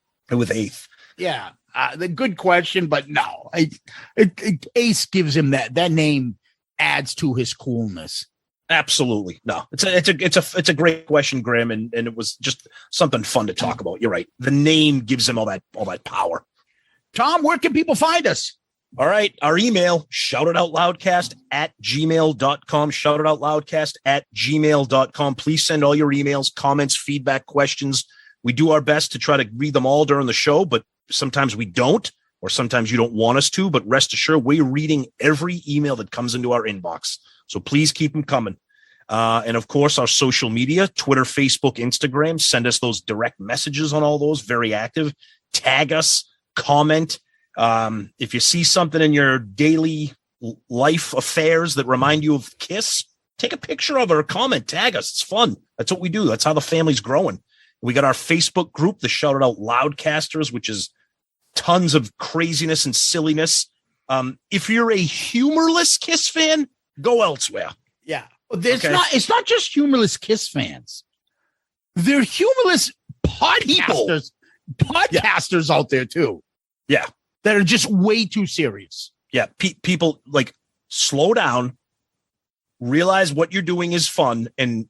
Yeah. The good question, but no. Ace gives him that name adds to his coolness. Absolutely. No, it's a great question, Graham. And it was just something fun to talk about. You're right. The name gives him all that power. Tom, where can people find us? All right. Our email, shoutitoutloudcast@gmail.com, shoutitoutloudcast@gmail.com. Please send all your emails, comments, feedback, questions. We do our best to try to read them all during the show, but sometimes we don't, or sometimes you don't want us to, but rest assured we're reading every email that comes into our inbox. So please keep them coming. And of course, our social media, Twitter, Facebook, Instagram, send us those direct messages on all those, very active. Tag us, comment. If you see something in your daily life affairs that remind you of KISS, take a picture of it or comment, tag us. It's fun. That's what we do. That's how the family's growing. We got our Facebook group, the Shout It Out Loudcasters, which is tons of craziness and silliness. If you're a humorless KISS fan, go elsewhere. Yeah. It's not just humorless KISS fans. They're humorless podcasters out there too. Yeah. That are just way too serious. Yeah. People like slow down realize what you're doing is fun and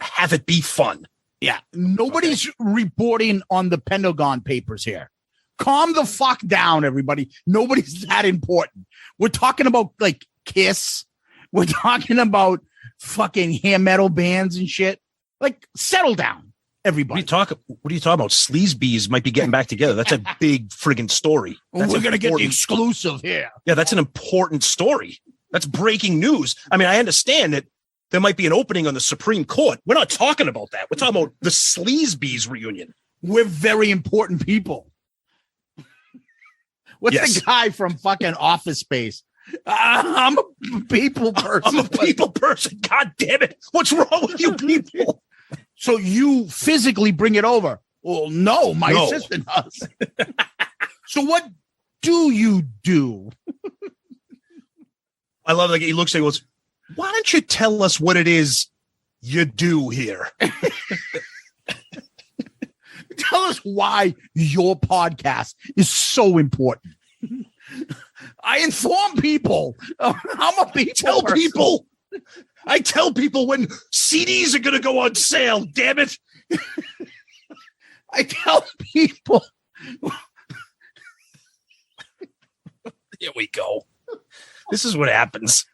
have it be fun. Yeah. Nobody's reporting on the Pentagon Papers here. Calm the fuck down, everybody. Nobody's that important. We're talking about like KISS. We're talking about fucking hair metal bands and shit. Like, settle down, everybody. What are you talking about? Sleazebees might be getting back together. That's a big friggin' story. We're going to get the exclusive here. Yeah, that's an important story. That's breaking news. I mean, I understand that there might be an opening on the Supreme Court. We're not talking about that. We're talking about the Sleazebees reunion. We're very important people. What's the guy from fucking Office Space? I'm a people person. I'm a people person. God damn it. What's wrong with you people? So you physically bring it over? Well, no, my assistant does. So what do you do? I love that he looks at it and goes, why don't you tell us what it is you do here? Tell us why your podcast is so important. I inform people. I'm a people person. I tell people when CDs are going to go on sale. Damn it. I tell people. Here we go. This is what happens.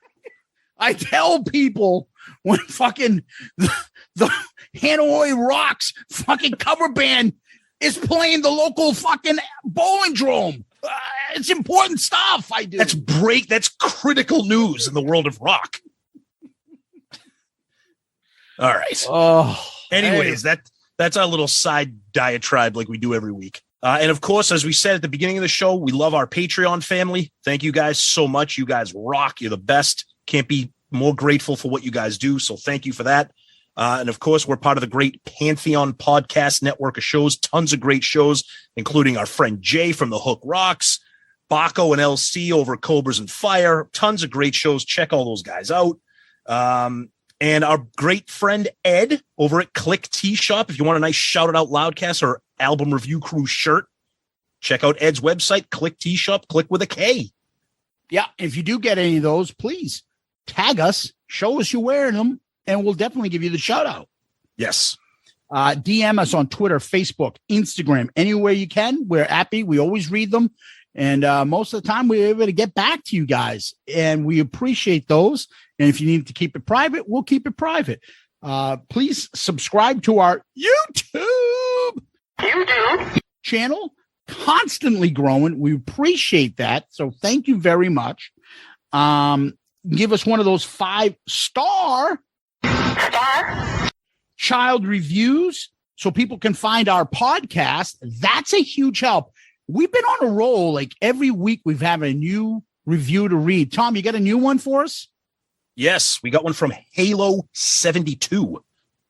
I tell people when fucking the Hanoi Rocks fucking cover band is playing the local fucking bowling drum. It's important stuff. I do. That's critical news in the world of rock. All right. Oh, anyways, that's our little side diatribe like we do every week. And of course, as we said at the beginning of the show, we love our Patreon family. Thank you guys so much. You guys rock. You're the best. Can't be more grateful for what you guys do. So thank you for that. And of course, we're part of the great Pantheon podcast network of shows, tons of great shows, including our friend Jay from The Hook Rocks, Baco and LC over Cobras and Fire, tons of great shows. Check all those guys out. And our great friend Ed over at Click Tea Shop. If you want a nice Shout It Out Loudcast or Album Review Crew shirt, check out Ed's website, Click Tea Shop, click with a K. Yeah, if you do get any of those, please tag us, show us you're wearing them, and we'll definitely give you the shout out. Yes. DM us on Twitter, Facebook, Instagram, anywhere you can. We're happy. We always read them. And most of the time, we're able to get back to you guys. And we appreciate those. And if you need to keep it private, we'll keep it private. Please subscribe to our YouTube channel. Constantly growing. We appreciate that. So thank you very much. Give us one of those 5-star child reviews so people can find our podcast. That's a huge help. We've been on a roll. Like every week we've had a new review to read. Tom, you got a new one for us? Yes, we got one from Halo 72.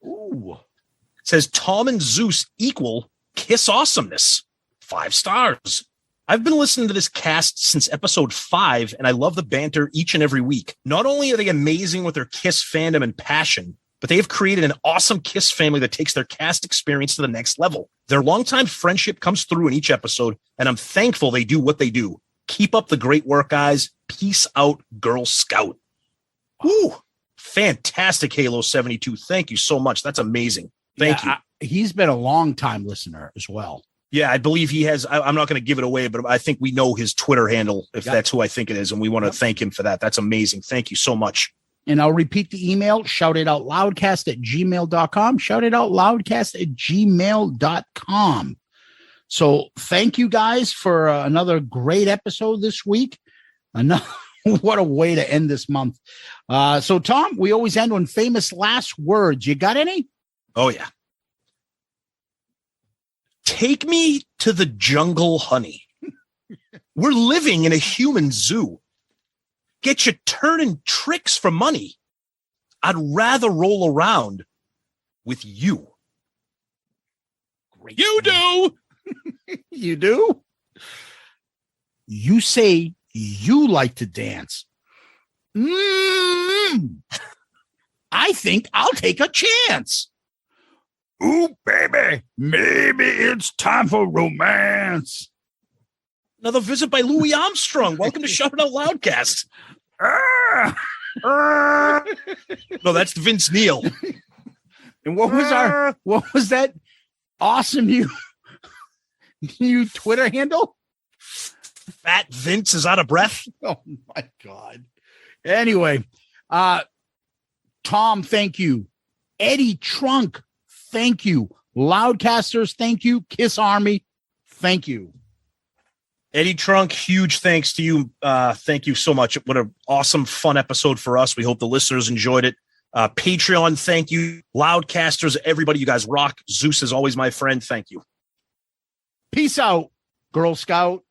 Ooh. It says Tom and Zeus equal KISS awesomeness. 5 stars. I've been listening to this cast since episode 5, and I love the banter each and every week. Not only are they amazing with their KISS fandom and passion, but they have created an awesome KISS family that takes their cast experience to the next level. Their longtime friendship comes through in each episode, and I'm thankful they do what they do. Keep up the great work, guys. Peace out, Girl Scout. Woo! Fantastic, Halo 72. Thank you so much. That's amazing. Thank you. He's been a long-time listener as well. Yeah, I believe he has. I'm not going to give it away, but I think we know his Twitter handle, if that's who I think it is, and we want to thank him for that. That's amazing. Thank you so much. And I'll repeat the email, shoutitoutloudcast@gmail.com, shoutitoutloudcast@gmail.com. So thank you guys for another great episode this week. What a way to end this month. So, Tom, we always end on famous last words. You got any? Oh, yeah. Take me to the jungle, honey. We're living in a human zoo. Get you turning tricks for money. I'd rather roll around with you. Great. You do. You do? You say you like to dance. I think I'll take a chance. Ooh, baby, maybe it's time for romance. Another visit by Louis Armstrong. Welcome to Shout It Out Loudcast. No, that's Vince Neil. And what was that awesome new Twitter handle? Fat Vince is out of breath. Oh my God. Anyway, Tom, thank you. Eddie Trunk, thank you. Loudcasters, thank you. Kiss Army, thank you. Eddie Trunk, huge thanks to you. Thank you so much. What an awesome, fun episode for us. We hope the listeners enjoyed it. Patreon, thank you. Loudcasters, everybody, you guys rock. Zeus is always my friend. Thank you. Peace out, Girl Scout.